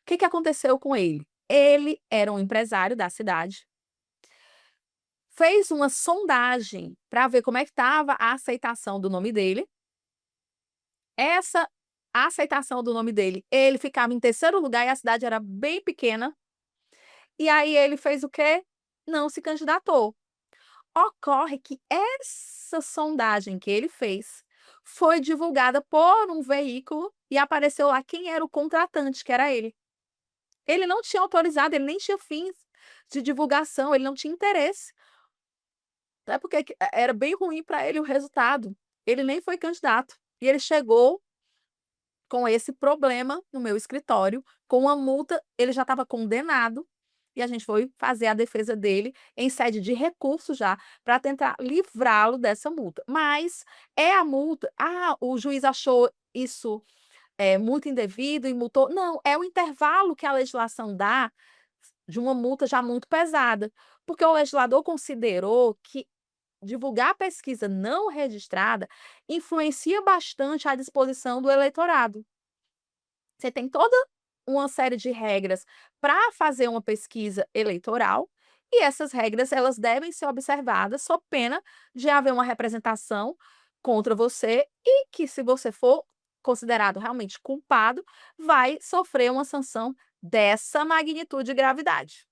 que que aconteceu com ele? Ele era um empresário da cidade, fez uma sondagem para ver como é que estava a aceitação do nome dele. Essa aceitação do nome dele, ele ficava em terceiro lugar e a cidade era bem pequena. E aí ele fez o quê? Não se candidatou. Ocorre que essa sondagem que ele fez foi divulgada por um veículo e apareceu lá quem era o contratante, que era ele. Ele não tinha autorizado, ele nem tinha fins de divulgação, ele não tinha interesse. Até porque era bem ruim para ele o resultado. Ele nem foi candidato. E ele chegou com esse problema no meu escritório, com uma multa, ele já estava condenado, e a gente foi fazer a defesa dele em sede de recurso já, para tentar livrá-lo dessa multa. Mas é a multa, o juiz achou isso muito indevido e multou. Não, é o intervalo que a legislação dá de uma multa já muito pesada, porque o legislador considerou que divulgar pesquisa não registrada influencia bastante a disposição do eleitorado. Você tem toda uma série de regras para fazer uma pesquisa eleitoral e essas regras elas devem ser observadas sob pena de haver uma representação contra você e que, se você for considerado realmente culpado, vai sofrer uma sanção dessa magnitude e gravidade.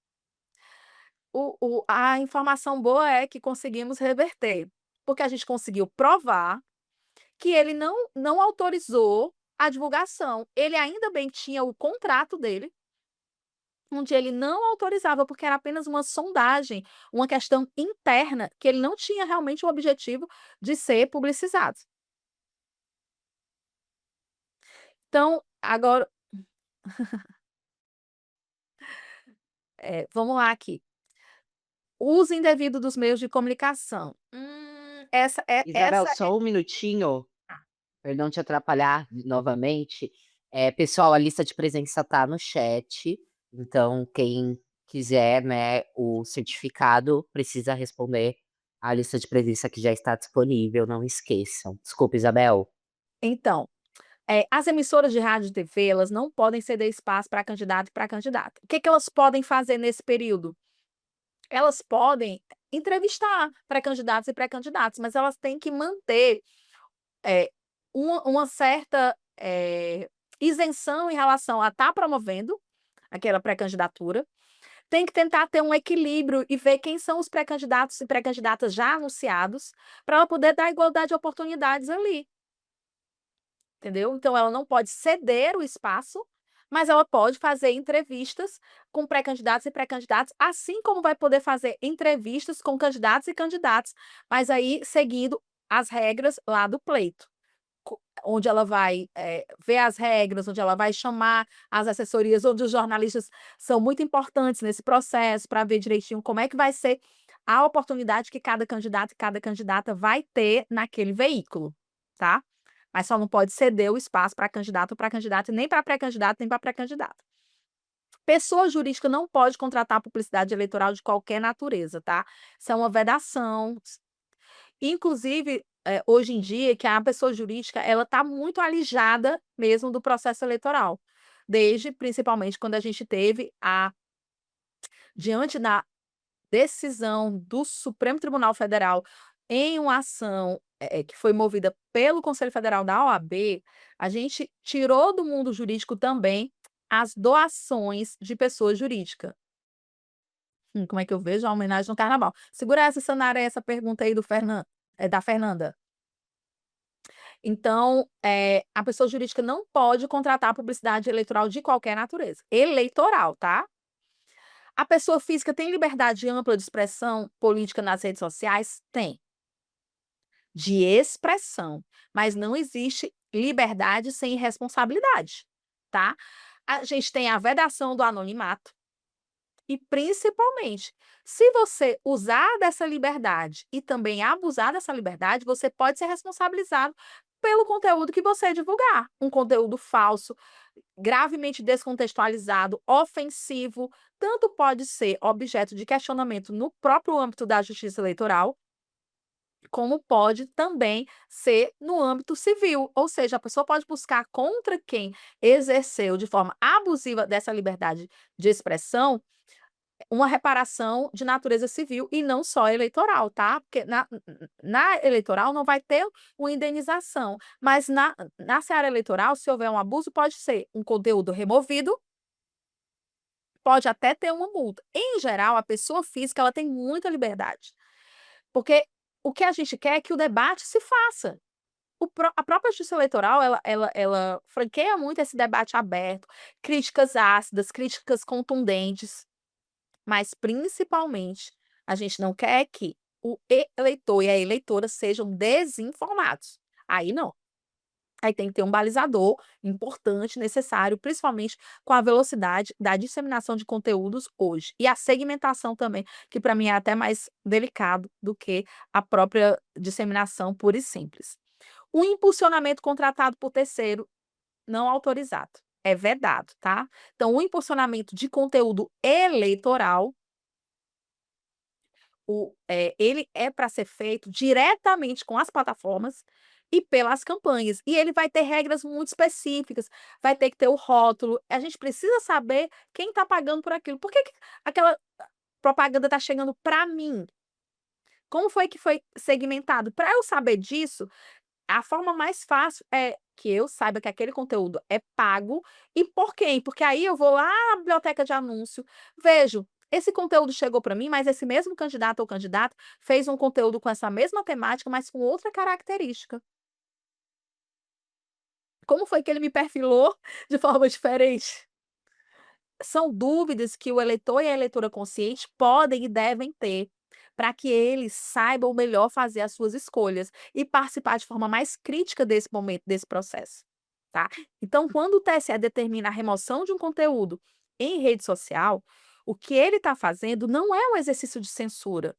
A informação boa é que conseguimos reverter, porque a gente conseguiu provar que ele não autorizou a divulgação. Ele ainda bem tinha o contrato dele, onde ele não autorizava, porque era apenas uma sondagem, uma questão interna, que ele não tinha realmente o objetivo de ser publicizado. Então, agora, vamos lá aqui. Uso indevido dos meios de comunicação. Essa é Isabel, essa só um minutinho, perdão te atrapalhar novamente. Pessoal, a lista de presença tá no chat, então quem quiser, né, o certificado precisa responder a lista de presença que já está disponível, não esqueçam. Desculpa, Isabel. então, as emissoras de rádio e TV, elas não podem ceder espaço para candidato e para candidata. O que que elas podem fazer nesse período? Elas podem entrevistar pré-candidatos e pré-candidatas, mas elas têm que manter, uma certa, isenção em relação a estar promovendo aquela pré-candidatura. Tem que tentar ter um equilíbrio e ver quem são os pré-candidatos e pré-candidatas já anunciados, para ela poder dar igualdade de oportunidades ali. Entendeu? Então ela não pode ceder o espaço, mas ela pode fazer entrevistas com pré-candidatos e pré-candidatas, assim como vai poder fazer entrevistas com candidatos e candidatas, mas aí seguindo as regras lá do pleito, onde ela vai, ver as regras, onde ela vai chamar as assessorias, onde os jornalistas são muito importantes nesse processo, para ver direitinho como é que vai ser a oportunidade que cada candidato e cada candidata vai ter naquele veículo, tá? Mas só não pode ceder o espaço para candidato ou para candidata, nem para pré-candidato, nem para pré-candidata. Pessoa jurídica não pode contratar publicidade eleitoral de qualquer natureza, tá? Isso é uma vedação. Inclusive, hoje em dia, que a pessoa jurídica, ela está muito alijada mesmo do processo eleitoral, desde principalmente quando a gente teve diante da decisão do Supremo Tribunal Federal em uma ação, que foi movida pelo Conselho Federal da OAB, a gente tirou do mundo jurídico também as doações de pessoa jurídica. Como é que eu vejo a homenagem no carnaval? Segura essa, Sanara, essa pergunta aí da Fernanda. Então, a pessoa jurídica não pode contratar publicidade eleitoral de qualquer natureza. Eleitoral, tá? A pessoa física tem liberdade ampla de expressão política nas redes sociais? Tem. De expressão, mas não existe liberdade sem responsabilidade, tá? A gente tem a vedação do anonimato e, principalmente, se você usar dessa liberdade e também abusar dessa liberdade, você pode ser responsabilizado pelo conteúdo que você divulgar. Um conteúdo falso, gravemente descontextualizado, ofensivo, tanto pode ser objeto de questionamento no próprio âmbito da justiça eleitoral, como pode também ser no âmbito civil, ou seja, a pessoa pode buscar contra quem exerceu de forma abusiva dessa liberdade de expressão uma reparação de natureza civil e não só eleitoral, tá? Porque na eleitoral não vai ter uma indenização, mas na seara eleitoral, se houver um abuso, pode ser um conteúdo removido, pode até ter uma multa. Em geral, a pessoa física ela tem muita liberdade, porque o que a gente quer é que o debate se faça. A própria justiça eleitoral, ela franqueia muito esse debate aberto, críticas ácidas, críticas contundentes, mas principalmente a gente não quer que o eleitor e a eleitora sejam desinformados. Aí não. Aí tem que ter um balizador importante, necessário, principalmente com a velocidade da disseminação de conteúdos hoje. E a segmentação também, que para mim é até mais delicado do que a própria disseminação pura e simples. O impulsionamento contratado por terceiro não autorizado, é vedado, tá? Então, o impulsionamento de conteúdo eleitoral, ele é para ser feito diretamente com as plataformas e pelas campanhas. E ele vai ter regras muito específicas, vai ter que ter o rótulo. A gente precisa saber quem está pagando por aquilo. Por que aquela propaganda está chegando para mim? Como foi que foi segmentado? Para eu saber disso, a forma mais fácil é que eu saiba que aquele conteúdo é pago e por quem, porque aí eu vou lá na biblioteca de anúncio, vejo, esse conteúdo chegou para mim, mas esse mesmo candidato ou candidata fez um conteúdo com essa mesma temática, mas com outra característica. Como foi que ele me perfilou de forma diferente? São dúvidas que o eleitor e a eleitora consciente podem e devem ter, para que eles saibam melhor fazer as suas escolhas e participar de forma mais crítica desse momento, desse processo, tá. Então, quando o TSE determina a remoção de um conteúdo em rede social, o que ele está fazendo não é um exercício de censura.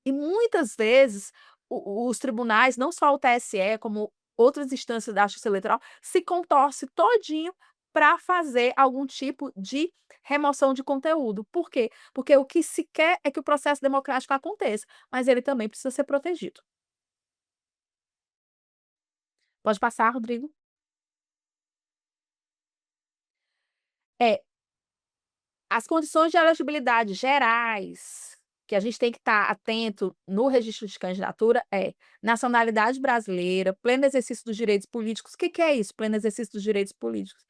E muitas vezes os tribunais, não só o TSE, como outras instâncias da Justiça Eleitoral, se contorce todinho para fazer algum tipo de remoção de conteúdo. Por quê? Porque o que se quer é que o processo democrático aconteça, mas ele também precisa ser protegido. Pode passar, Rodrigo. É, as condições de elegibilidade gerais, que a gente tem que estar atento no registro de candidatura é nacionalidade brasileira, pleno exercício dos direitos políticos. O que que é isso, pleno exercício dos direitos políticos?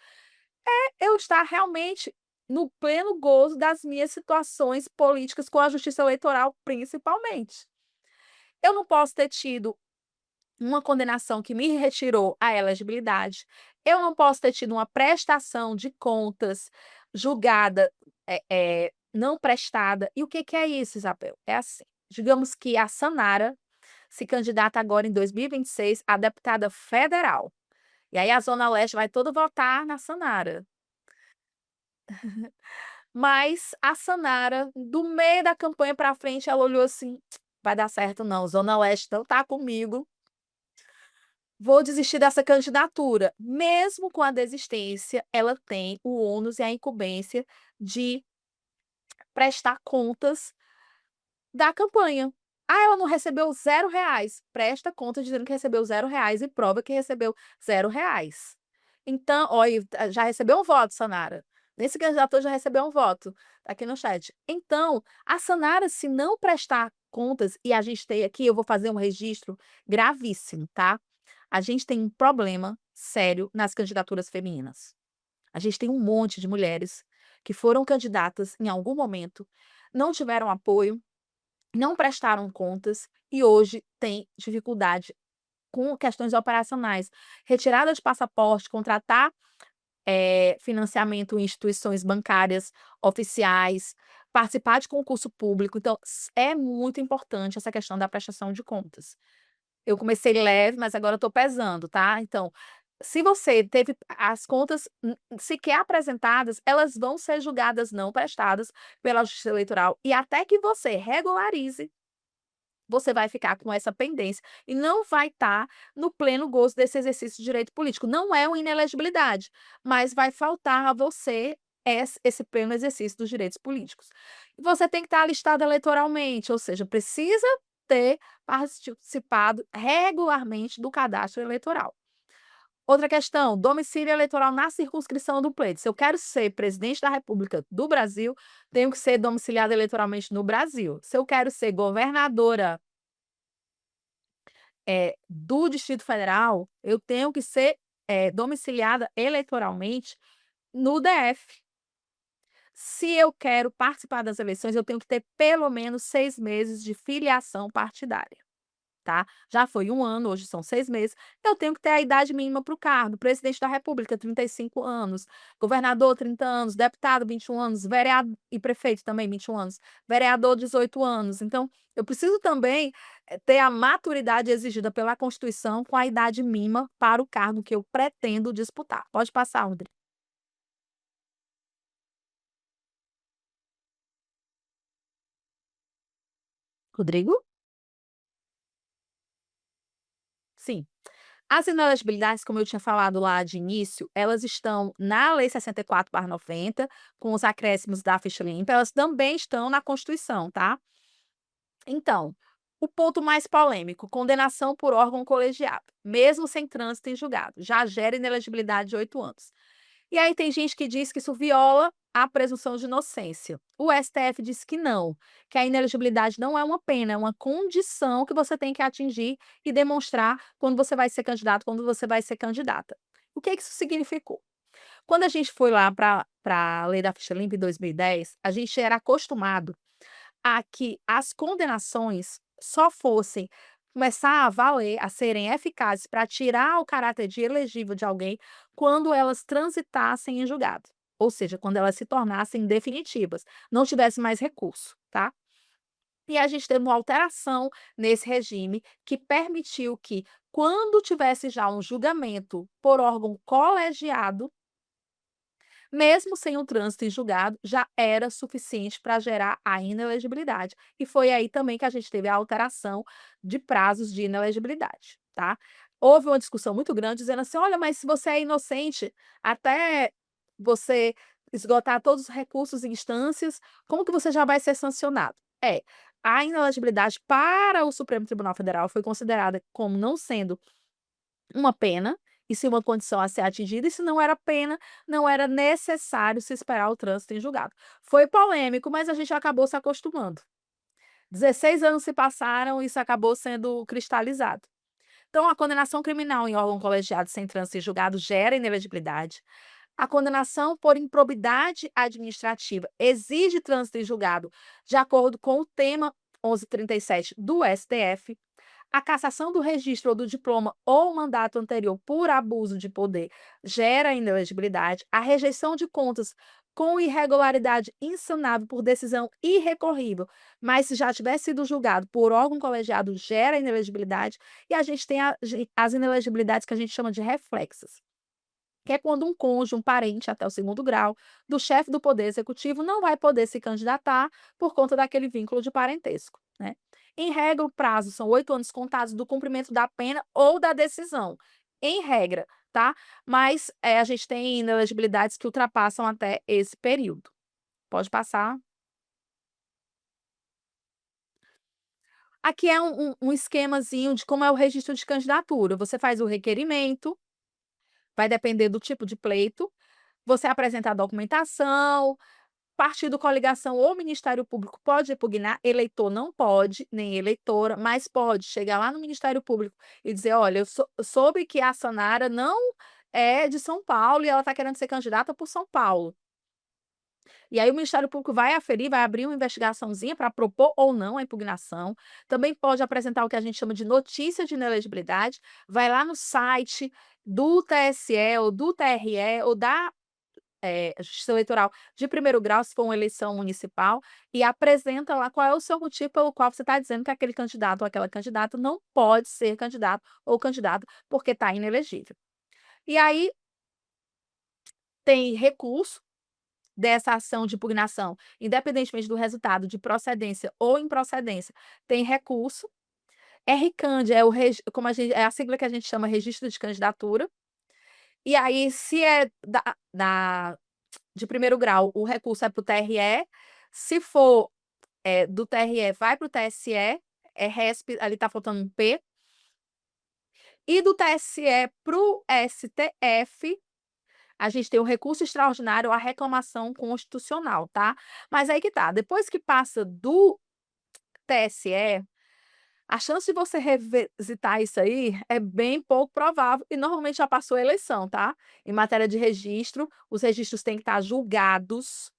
É eu estar realmente no pleno gozo das minhas situações políticas com a justiça eleitoral, principalmente. Eu não posso ter tido uma condenação que me retirou a elegibilidade, eu não posso ter tido uma prestação de contas julgada, não prestada. E o que que é isso, Isabel? É assim, digamos que a Sanara se candidata agora em 2026 a deputada federal, e aí a Zona Leste vai toda votar na Sanara. Mas a Sanara, do meio da campanha para frente, ela olhou assim: "Vai dar certo não, Zona Leste não tá comigo, vou desistir dessa candidatura". Mesmo com a desistência, ela tem o ônus e a incumbência de prestar contas da campanha. Ah, ela não recebeu R$ 0, presta conta dizendo que recebeu R$ 0 e prova que recebeu R$ 0. Então, olha, já recebeu um voto, Sanara. Nesse candidato já recebeu um voto, tá aqui no chat. Então, a Sanara, se não prestar contas, e a gente tem aqui, eu vou fazer um registro gravíssimo, tá? A gente tem um problema sério nas candidaturas femininas. A gente tem um monte de mulheres que foram candidatas em algum momento, não tiveram apoio, não prestaram contas e hoje têm dificuldade com questões operacionais. Retirada de passaporte, contratar, financiamento em instituições bancárias oficiais, participar de concurso público. Então, é muito importante essa questão da prestação de contas. Eu comecei leve, mas agora eu estou pesando, tá? Então, se você teve as contas sequer apresentadas, elas vão ser julgadas não prestadas pela Justiça Eleitoral e até que você regularize, você vai ficar com essa pendência e não vai estar no pleno gozo desse exercício de direito político. Não é uma inelegibilidade, mas vai faltar a você esse pleno exercício dos direitos políticos. E você tem que estar listado eleitoralmente, ou seja, precisa ter participado regularmente do cadastro eleitoral. Outra questão, domicílio eleitoral na circunscrição do pleito. Se eu quero ser presidente da República do Brasil, tenho que ser domiciliada eleitoralmente no Brasil. Se eu quero ser governadora, do Distrito Federal, eu tenho que ser, domiciliada eleitoralmente no DF. Se eu quero participar das eleições, eu tenho que ter pelo menos 6 meses de filiação partidária. Tá? Já foi 1 ano, hoje são 6 meses, eu tenho que ter a idade mínima para o cargo, presidente da república 35 anos, governador 30 anos, deputado 21 anos, vereador e prefeito também 21 anos, vereador 18 anos. Então, eu preciso também, ter a maturidade exigida pela Constituição com a idade mínima para o cargo que eu pretendo disputar. Pode passar, Rodrigo. Rodrigo? Sim. As inelegibilidades, como eu tinha falado lá de início, elas estão na Lei 64/90, com os acréscimos da ficha limpa, elas também estão na Constituição, tá? Então, o ponto mais polêmico, condenação por órgão colegiado, mesmo sem trânsito em julgado, já gera inelegibilidade de 8 anos. E aí tem gente que diz que isso viola a presunção de inocência. O STF disse que não, que a inelegibilidade não é uma pena, é uma condição que você tem que atingir e demonstrar quando você vai ser candidato, quando você vai ser candidata. O que isso significou? Quando a gente foi lá para a lei da ficha limpa em 2010, a gente era acostumado a que as condenações só fossem começar a valer, a serem eficazes para tirar o caráter de elegível de alguém quando elas transitassem em julgado, ou seja, quando elas se tornassem definitivas, não tivesse mais recurso, tá? E a gente teve uma alteração nesse regime que permitiu que, quando tivesse já um julgamento por órgão colegiado, mesmo sem o trânsito em julgado, já era suficiente para gerar a inelegibilidade. E foi aí também que a gente teve a alteração de prazos de inelegibilidade, tá. Houve uma discussão muito grande dizendo assim: "Olha, mas se você é inocente, até você esgotar todos os recursos e instâncias, como que você já vai ser sancionado?". É, a inelegibilidade para o Supremo Tribunal Federal foi considerada como não sendo uma pena, e sim uma condição a ser atingida, e se não era pena, não era necessário se esperar o trânsito em julgado. Foi polêmico, mas a gente acabou se acostumando. 16 anos se passaram, e isso acabou sendo cristalizado. Então, a condenação criminal em órgão colegiado sem trânsito em julgado gera inelegibilidade. A condenação por improbidade administrativa exige trânsito em julgado, de acordo com o tema 1137 do STF. A cassação do registro ou do diploma ou mandato anterior por abuso de poder gera inelegibilidade. A rejeição de contas com irregularidade insanável por decisão irrecorrível, mas se já tiver sido julgado por órgão colegiado, gera inelegibilidade. E a gente tem as inelegibilidades que a gente chama de reflexas, que é quando um cônjuge, um parente até o segundo grau, do chefe do poder executivo não vai poder se candidatar por conta daquele vínculo de parentesco, né. Em regra, o prazo são 8 anos contados do cumprimento da pena ou da decisão, em regra, tá. Mas, a gente tem inelegibilidades que ultrapassam até esse período. Pode passar. Aqui é um esquemazinho de como é o registro de candidatura. Você faz o requerimento, vai depender do tipo de pleito, você apresenta a documentação. Partido, coligação ou Ministério Público pode impugnar, eleitor não pode, nem eleitora, mas pode chegar lá no Ministério Público e dizer: "Olha, eu soube que a Sanara não é de São Paulo e ela está querendo ser candidata por São Paulo". E aí o Ministério Público vai aferir, vai abrir uma investigaçãozinha para propor ou não a impugnação. Também pode apresentar o que a gente chama de notícia de inelegibilidade, vai lá no site do TSE ou do TRE ou da Justiça Eleitoral de primeiro grau, se for uma eleição municipal, e apresenta lá qual é o seu motivo pelo qual você está dizendo que aquele candidato ou aquela candidata não pode ser candidato ou candidata, porque está inelegível. E aí tem recurso dessa ação de impugnação, independentemente do resultado de procedência ou improcedência, tem recurso. RCAND é o como é a sigla que a gente chama Registro de Candidatura, e aí se é de primeiro grau, o recurso é para o TRE, se for, do TRE vai para o TSE, é RESP, ali está faltando um P, e do TSE para o STF, a gente tem o recurso extraordinário à reclamação constitucional, tá. Mas aí que tá, depois que passa do TSE, a chance de você revisitar isso aí é bem pouco provável e normalmente já passou a eleição, tá. Em matéria de registro, os registros têm que estar julgados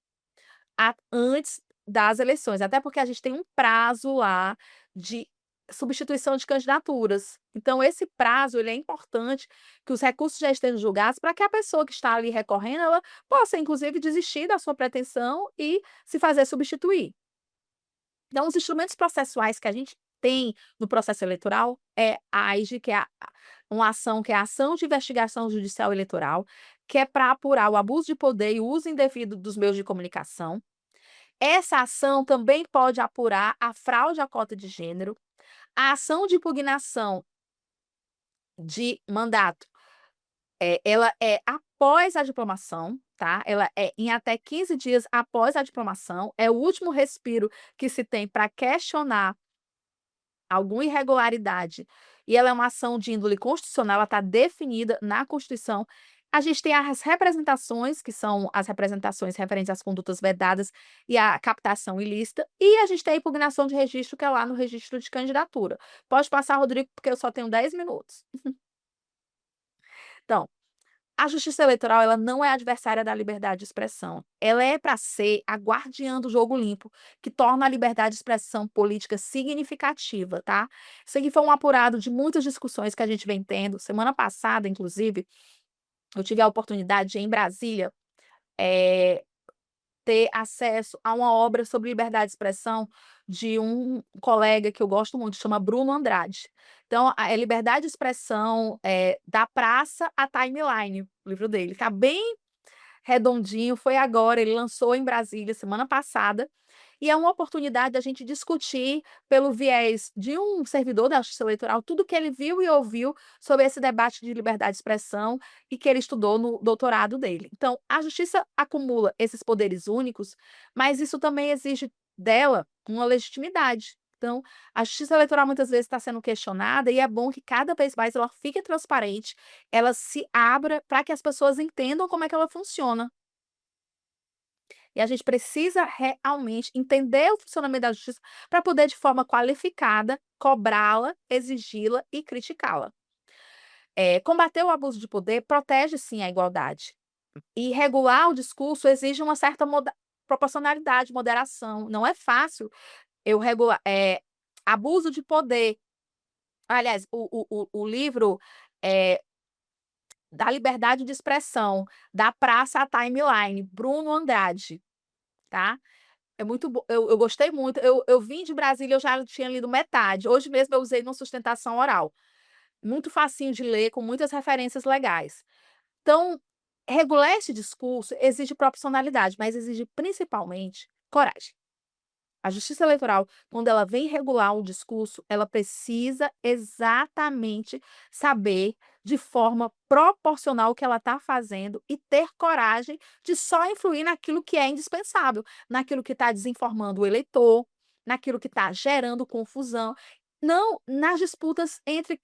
antes das eleições, até porque a gente tem um prazo lá de substituição de candidaturas. Então esse prazo, ele é importante que os recursos já estejam julgados para que a pessoa que está ali recorrendo, ela possa inclusive desistir da sua pretensão e se fazer substituir. Então os instrumentos processuais que a gente tem no processo eleitoral é a AIGE, que é uma ação que é a ação de investigação judicial eleitoral, que é para apurar o abuso de poder e o uso indevido dos meios de comunicação. Essa ação também pode apurar a fraude à cota de gênero, a ação de impugnação de mandato, ela é após a diplomação, tá, ela é em até 15 dias após a diplomação, é o último respiro que se tem para questionar alguma irregularidade, e ela é uma ação de índole constitucional, ela está definida na Constituição. A gente tem as representações, que são as representações referentes às condutas vedadas e à captação ilícita, e a gente tem a impugnação de registro, que é lá no registro de candidatura. Pode passar, Rodrigo, porque eu só tenho 10 minutos. Então, a Justiça Eleitoral, ela não é adversária da liberdade de expressão. Ela é para ser a guardiã do jogo limpo, que torna a liberdade de expressão política significativa, tá? Isso aqui foi um apurado de muitas discussões que a gente vem tendo. Semana passada, inclusive, eu tive a oportunidade de, em Brasília, eh, ter acesso a uma obra sobre liberdade de expressão de um colega que eu gosto muito, chama Bruno Andrade. Então, é liberdade de expressão, da praça à timeline, o livro dele. Tá bem redondinho, foi agora, ele lançou em Brasília semana passada, e é uma oportunidade da gente discutir pelo viés de um servidor da Justiça Eleitoral tudo que ele viu e ouviu sobre esse debate de liberdade de expressão e que ele estudou no doutorado dele. Então, a Justiça acumula esses poderes únicos, mas isso também exige dela uma legitimidade. Então, a Justiça Eleitoral muitas vezes está sendo questionada e é bom que cada vez mais ela fique transparente, ela se abra para que as pessoas entendam como é que ela funciona. E a gente precisa realmente entender o funcionamento da justiça para poder, de forma qualificada, cobrá-la, exigi-la e criticá-la. Combater o abuso de poder protege, sim, a igualdade. E regular o discurso exige uma certa proporcionalidade, moderação. Não é fácil eu regular. Abuso de poder. Aliás, o livro da liberdade de expressão, da praça à timeline, Bruno Andrade, tá? É muito bom, eu gostei muito, eu vim de Brasília, eu já tinha lido metade, hoje mesmo eu usei no sustentação oral. Muito facinho de ler, com muitas referências legais. Então, regular esse discurso exige proporcionalidade, mas exige principalmente coragem. A Justiça Eleitoral, quando ela vem regular o discurso, ela precisa exatamente saber de forma proporcional o que ela está fazendo e ter coragem de só influir naquilo que é indispensável, naquilo que está desinformando o eleitor, naquilo que está gerando confusão, não nas disputas entre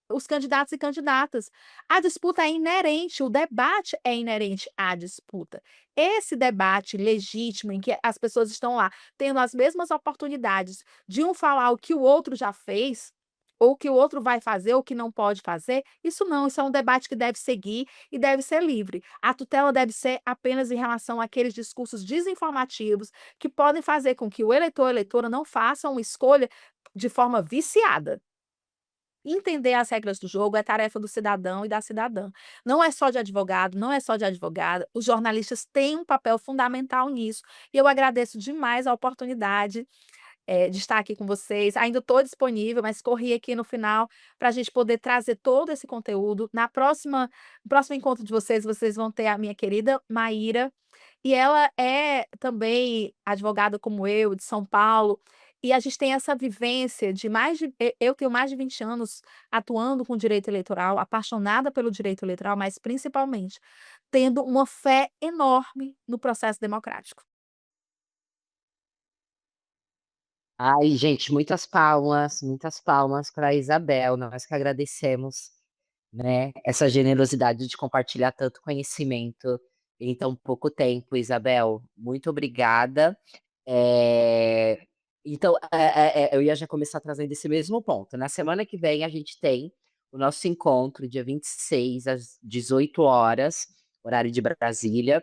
os candidatos e candidatas. A disputa é inerente, o debate é inerente à disputa. Esse debate legítimo, em que as pessoas estão lá tendo as mesmas oportunidades de um falar o que o outro já fez, ou o que o outro vai fazer, ou o que não pode fazer, isso não, isso é um debate que deve seguir e deve ser livre. A tutela deve ser apenas em relação àqueles discursos desinformativos que podem fazer com que o eleitor ou eleitora não façam uma escolha de forma viciada. Entender as regras do jogo é tarefa do cidadão e da cidadã. Não é só de advogado, não é só de advogada, os jornalistas têm um papel fundamental nisso, e eu agradeço demais a oportunidade, de estar aqui com vocês. Ainda estou disponível, mas corri aqui no final para a gente poder trazer todo esse conteúdo. No próximo encontro de vocês, vocês vão ter a minha querida Maíra, e ela é também advogada como eu, de São Paulo, e a gente tem essa vivência de mais de eu tenho mais de 20 anos atuando com direito eleitoral, apaixonada pelo direito eleitoral, mas principalmente tendo uma fé enorme no processo democrático. Ai, gente, muitas palmas para Isabel. Nós que agradecemos, né, essa generosidade de compartilhar tanto conhecimento em tão pouco tempo, Isabel. Muito obrigada. É, Então, eu ia já começar trazendo esse mesmo ponto. Na semana que vem, a gente tem o nosso encontro, dia 26, às 18 horas, horário de Brasília.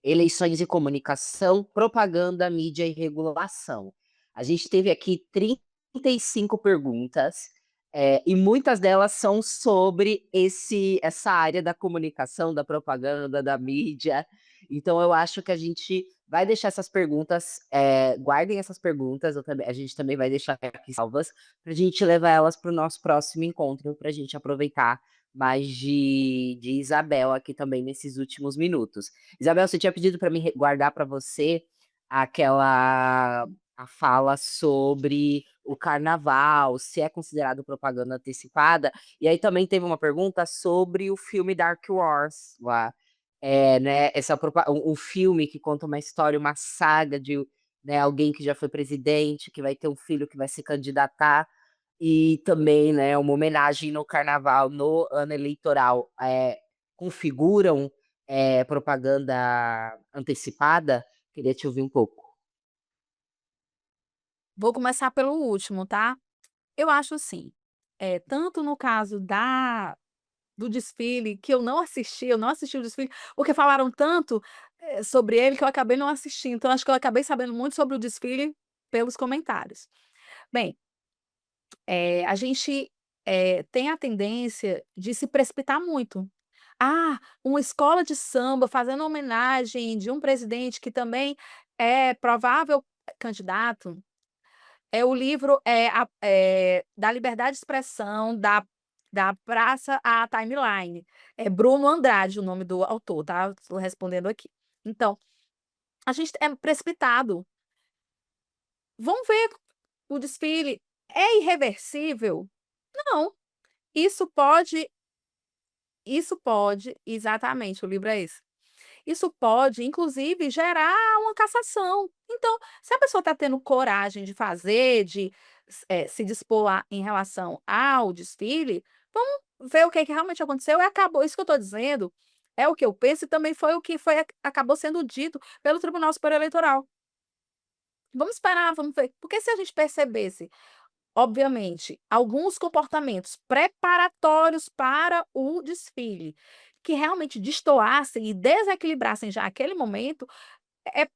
Eleições e comunicação, propaganda, mídia e regulação. A gente teve aqui 35 perguntas, e muitas delas são sobre essa área da comunicação, da propaganda, da mídia. Então, eu acho que a gente vai deixar essas perguntas, guardem essas perguntas, a gente também vai deixar aqui salvas, para a gente levar elas para o nosso próximo encontro, para a gente aproveitar mais de Isabel aqui também nesses últimos minutos. Isabel, você tinha pedido para mim guardar para você aquela a fala sobre o carnaval, se é considerado propaganda antecipada. E aí também teve uma pergunta sobre o filme Dark Wars lá. Né, um filme que conta uma história, uma saga de, né, alguém que já foi presidente, que vai ter um filho que vai se candidatar, e também, né, uma homenagem no carnaval, no ano eleitoral. configuram, propaganda antecipada? Queria te ouvir um pouco. Vou começar pelo último, tá. Eu acho assim, tanto no caso da do desfile, que eu não assisti o desfile, porque falaram tanto, sobre ele que eu acabei não assistindo, então acho que eu acabei sabendo muito sobre o desfile pelos comentários. Bem, a gente, tem a tendência de se precipitar muito. Ah, uma escola de samba fazendo homenagem de um presidente que também é provável candidato. É o livro, da liberdade de expressão, da praça à timeline. É Bruno Andrade o nome do autor, tá, estou respondendo aqui. Então, a gente é precipitado. Vamos ver o desfile. É irreversível? Não. Isso pode exatamente, o livro é esse. Isso pode, inclusive, gerar uma cassação. Então, se a pessoa está tendo coragem de fazer, de se dispor em relação ao desfile, vamos ver o que que realmente aconteceu e acabou. Isso que eu estou dizendo é o que eu penso e também foi o que acabou sendo dito pelo Tribunal Superior Eleitoral. Vamos esperar, vamos ver. Porque se a gente percebesse, obviamente, alguns comportamentos preparatórios para o desfile, que realmente destoassem e desequilibrassem já aquele momento, é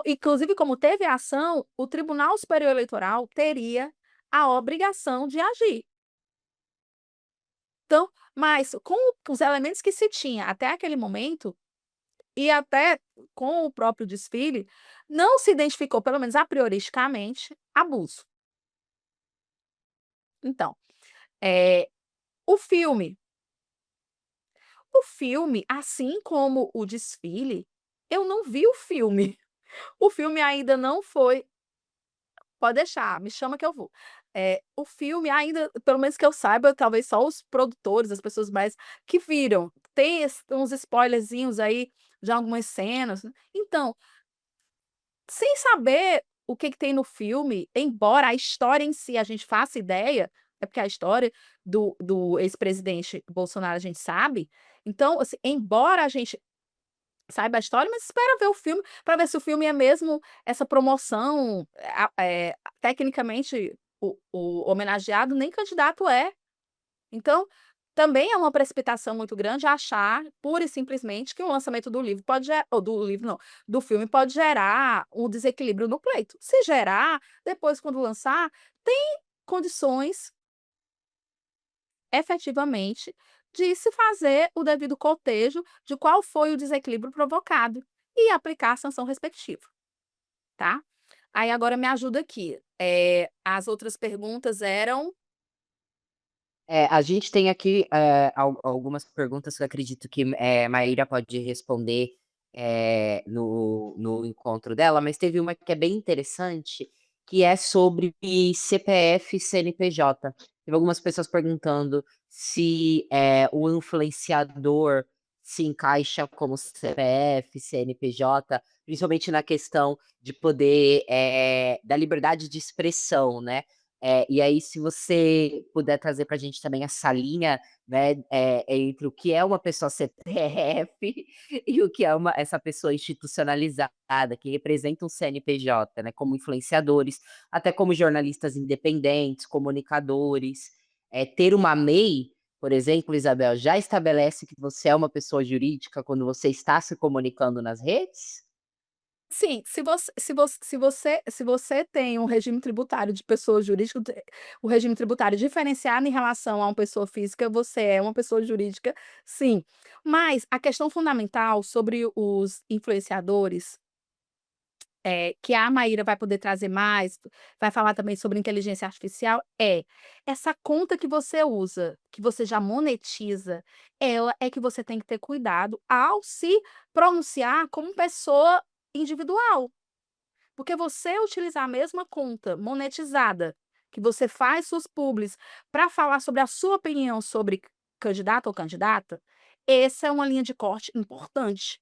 inclusive como teve a ação, o Tribunal Superior Eleitoral teria a obrigação de agir. Então, mas com os elementos que se tinha até aquele momento, e até com o próprio desfile, não se identificou, pelo menos a prioristicamente, abuso. Então, eh, o filme assim como o desfile, eu não vi o filme. O filme ainda não foi. Pode deixar, me chama que eu vou. O filme ainda, pelo menos que eu saiba, talvez só os produtores, as pessoas mais que viram. Tem uns spoilerzinhos aí de algumas cenas. Então, sem saber o que que tem no filme, embora a história em si a gente faça ideia, é porque a história do ex-presidente Bolsonaro a gente sabe, então, assim, embora a gente saiba a história, mas espera ver o filme, para ver se o filme é mesmo essa promoção, tecnicamente o homenageado nem candidato é. Então, também é uma precipitação muito grande achar, pura e simplesmente, que o lançamento do livro pode gerar ou do livro não, do filme pode gerar um desequilíbrio no pleito. Se gerar, depois quando lançar, tem condições, efetivamente, de se fazer o devido cotejo de qual foi o desequilíbrio provocado e aplicar a sanção respectiva, tá. Aí agora me ajuda aqui, as outras perguntas eram. A gente tem aqui, algumas perguntas que eu acredito que, Maíra pode responder, no encontro dela, mas teve uma que é bem interessante, que é sobre CPF e CNPJ. Teve algumas pessoas perguntando se, o influenciador se encaixa como CPF, CNPJ, principalmente na questão de poder, da liberdade de expressão, né. E aí, se você puder trazer para a gente também essa linha, né, entre o que é uma pessoa CPF e o que é essa pessoa institucionalizada, que representa um CNPJ, né, como influenciadores, até como jornalistas independentes, comunicadores. Ter uma MEI, por exemplo, Isabel, já estabelece que você é uma pessoa jurídica quando você está se comunicando nas redes? Sim, se você tem um regime tributário de pessoa jurídica, o regime tributário diferenciado em relação a uma pessoa física, você é uma pessoa jurídica, sim. Mas a questão fundamental sobre os influenciadores, que a Maíra vai poder trazer mais, vai falar também sobre inteligência artificial, essa conta que você usa, que você já monetiza, ela é que você tem que ter cuidado ao se pronunciar como pessoa individual. Porque você utilizar a mesma conta monetizada, que você faz suas publis, para falar sobre a sua opinião sobre candidato ou candidata, essa é uma linha de corte importante,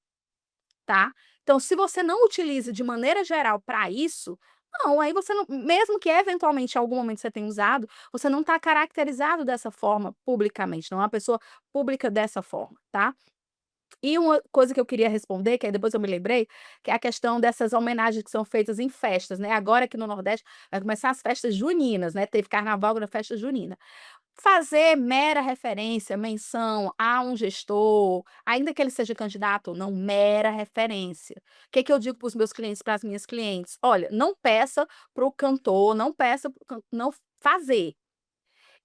tá. Então se você não utiliza de maneira geral para isso, não, aí você não, mesmo que eventualmente em algum momento você tenha usado, você não está caracterizado dessa forma publicamente, não é uma pessoa pública dessa forma, tá. E uma coisa que eu queria responder, que aí depois eu me lembrei, que é a questão dessas homenagens que são feitas em festas, né, agora aqui no Nordeste vai começar as festas juninas, né, teve carnaval, agora festa junina. Fazer mera referência, menção a um gestor, ainda que ele seja candidato ou não, mera referência. O que que eu digo para os meus clientes, para as minhas clientes? Olha, não peça para o cantor, não peça para o não fazer.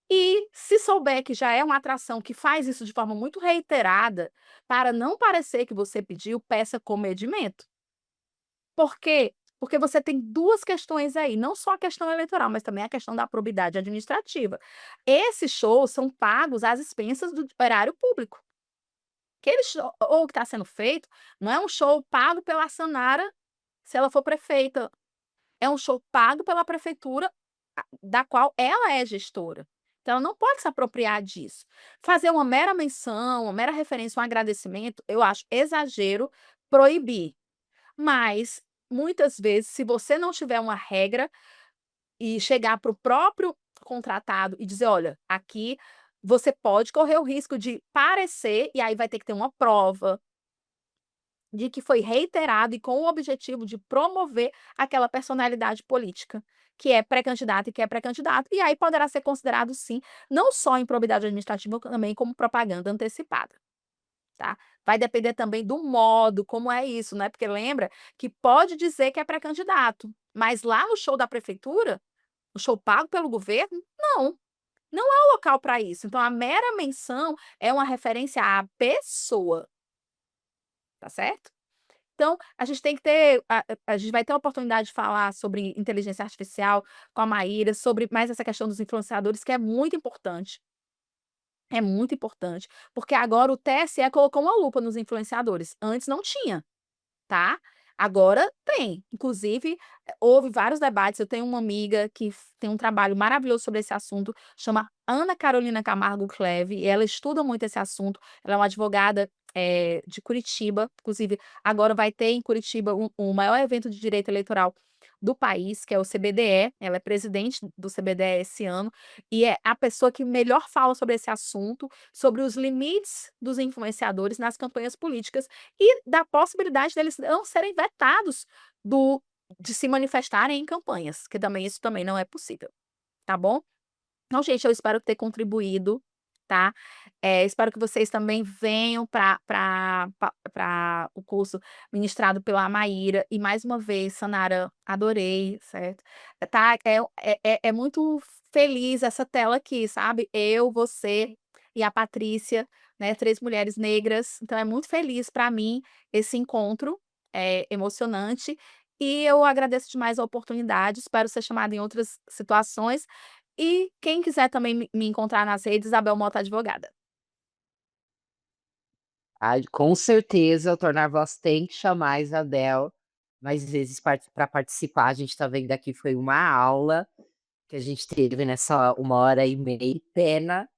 E se souber que já é uma atração que faz isso de forma muito reiterada, para não parecer que você pediu, peça comedimento. Por quê? Porque você tem 2 questões aí, não só a questão eleitoral, mas também a questão da probidade administrativa. Esses shows são pagos às expensas do erário público. Aquele show ou que está sendo feito, não é um show pago pela Sanara, se ela for prefeita, é um show pago pela prefeitura, da qual ela é gestora. Então ela não pode se apropriar disso. Fazer uma mera menção, uma mera referência, um agradecimento, eu acho exagero proibir. Mas, muitas vezes, se você não tiver uma regra e chegar para o próprio contratado e dizer: "Olha, aqui você pode correr o risco de parecer", e aí vai ter que ter uma prova de que foi reiterado e com o objetivo de promover aquela personalidade política, que é pré-candidato e que é pré-candidato, e aí poderá ser considerado sim, não só improbidade administrativa, também como propaganda antecipada. Tá? Vai depender também do modo, como é isso, né, porque lembra que pode dizer que é pré-candidato, mas lá no show da prefeitura, no show pago pelo governo, não, não é o local para isso. Então a mera menção é uma referência à pessoa, tá certo? Então, a gente tem que ter a gente vai ter a oportunidade de falar sobre inteligência artificial com a Maíra, sobre mais essa questão dos influenciadores, que é muito importante, porque agora o TSE colocou uma lupa nos influenciadores, antes não tinha. Tá? Agora tem. Inclusive, houve vários debates. Eu tenho uma amiga que tem um trabalho maravilhoso sobre esse assunto, chama Ana Carolina Camargo Cleve, e ela estuda muito esse assunto. Ela é uma advogada, de Curitiba. Inclusive, agora vai ter em Curitiba o maior evento de direito eleitoral do país, que é o CBDE. Ela é presidente do CBDE esse ano, e é a pessoa que melhor fala sobre esse assunto, sobre os limites dos influenciadores nas campanhas políticas e da possibilidade deles não serem vetados do de se manifestarem em campanhas, que também isso também não é possível, tá bom? Então, gente, eu espero ter contribuído, tá? Espero que vocês também venham para o curso ministrado pela Maíra. E mais uma vez, Sanara, adorei, certo? Tá, é muito feliz essa tela aqui, sabe? Eu, você e a Patrícia, né? 3 mulheres negras. Então, é muito feliz para mim esse encontro, é emocionante. E eu agradeço demais a oportunidade. Espero ser chamada em outras situações. E quem quiser também me encontrar nas redes, Isabel Mota Advogada. Ai, com certeza, o Tornar Voz tem que chamar a Isabel mais vezes para participar. A gente tá vendo aqui, foi uma aula que a gente teve nessa 1 hora e meia. Pena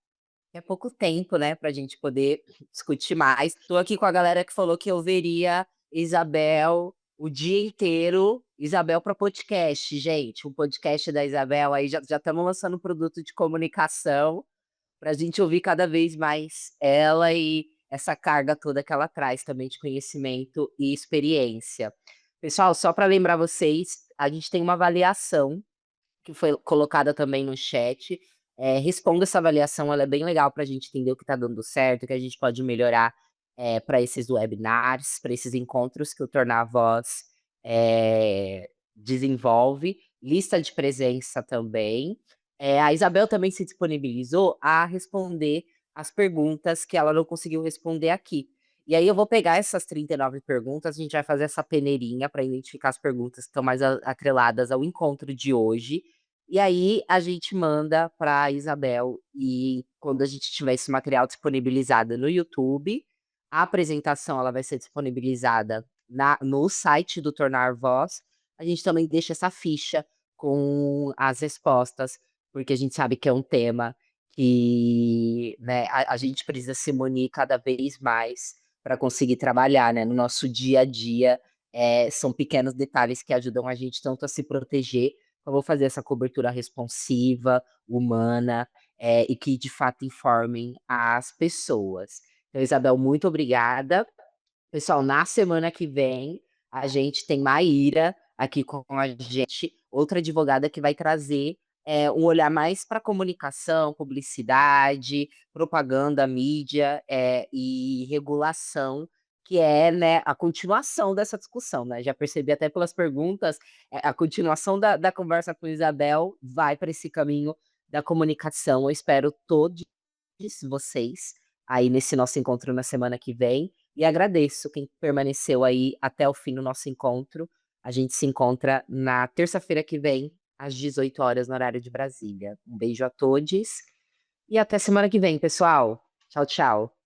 que é pouco tempo, né, pra gente poder discutir mais. Tô aqui com a galera que falou que eu veria Isabel o dia inteiro. Isabel para podcast, gente. O podcast da Isabel aí já estamos lançando um produto de comunicação para a gente ouvir cada vez mais ela e essa carga toda que ela traz também de conhecimento e experiência. Pessoal, só para lembrar vocês, a gente tem uma avaliação que foi colocada também no chat. Responda essa avaliação, ela é bem legal para a gente entender o que está dando certo, o que a gente pode melhorar para esses webinars, para esses encontros que o Tornar a Voz desenvolve. Lista de presença também. A Isabel também se disponibilizou a responder as perguntas que ela não conseguiu responder aqui. E aí eu vou pegar essas 39 perguntas, a gente vai fazer essa peneirinha para identificar as perguntas que estão mais atreladas ao encontro de hoje. E aí a gente manda para a Isabel e quando a gente tiver esse material disponibilizado no YouTube, a apresentação ela vai ser disponibilizada no site do Tornar Voz. A gente também deixa essa ficha com as respostas, porque a gente sabe que é um tema que, né, a gente precisa se munir cada vez mais para conseguir trabalhar, né, no nosso dia a dia. São pequenos detalhes que ajudam a gente tanto a se proteger, como fazer essa cobertura responsiva, humana, e que de fato informem as pessoas. Então, Isabel, muito obrigada. Pessoal, na semana que vem, a gente tem Maíra aqui com a gente, outra advogada que vai trazer um olhar mais para comunicação, publicidade, propaganda, mídia e regulação, que é, né, a continuação dessa discussão, né? Já percebi até pelas perguntas, a continuação da conversa com Isabel vai para esse caminho da comunicação. Eu espero todos vocês aí nesse nosso encontro na semana que vem. E agradeço quem permaneceu aí até o fim do nosso encontro. A gente se encontra na terça-feira que vem, às 18 horas, no horário de Brasília. Um beijo a todos e até semana que vem, pessoal. Tchau, tchau.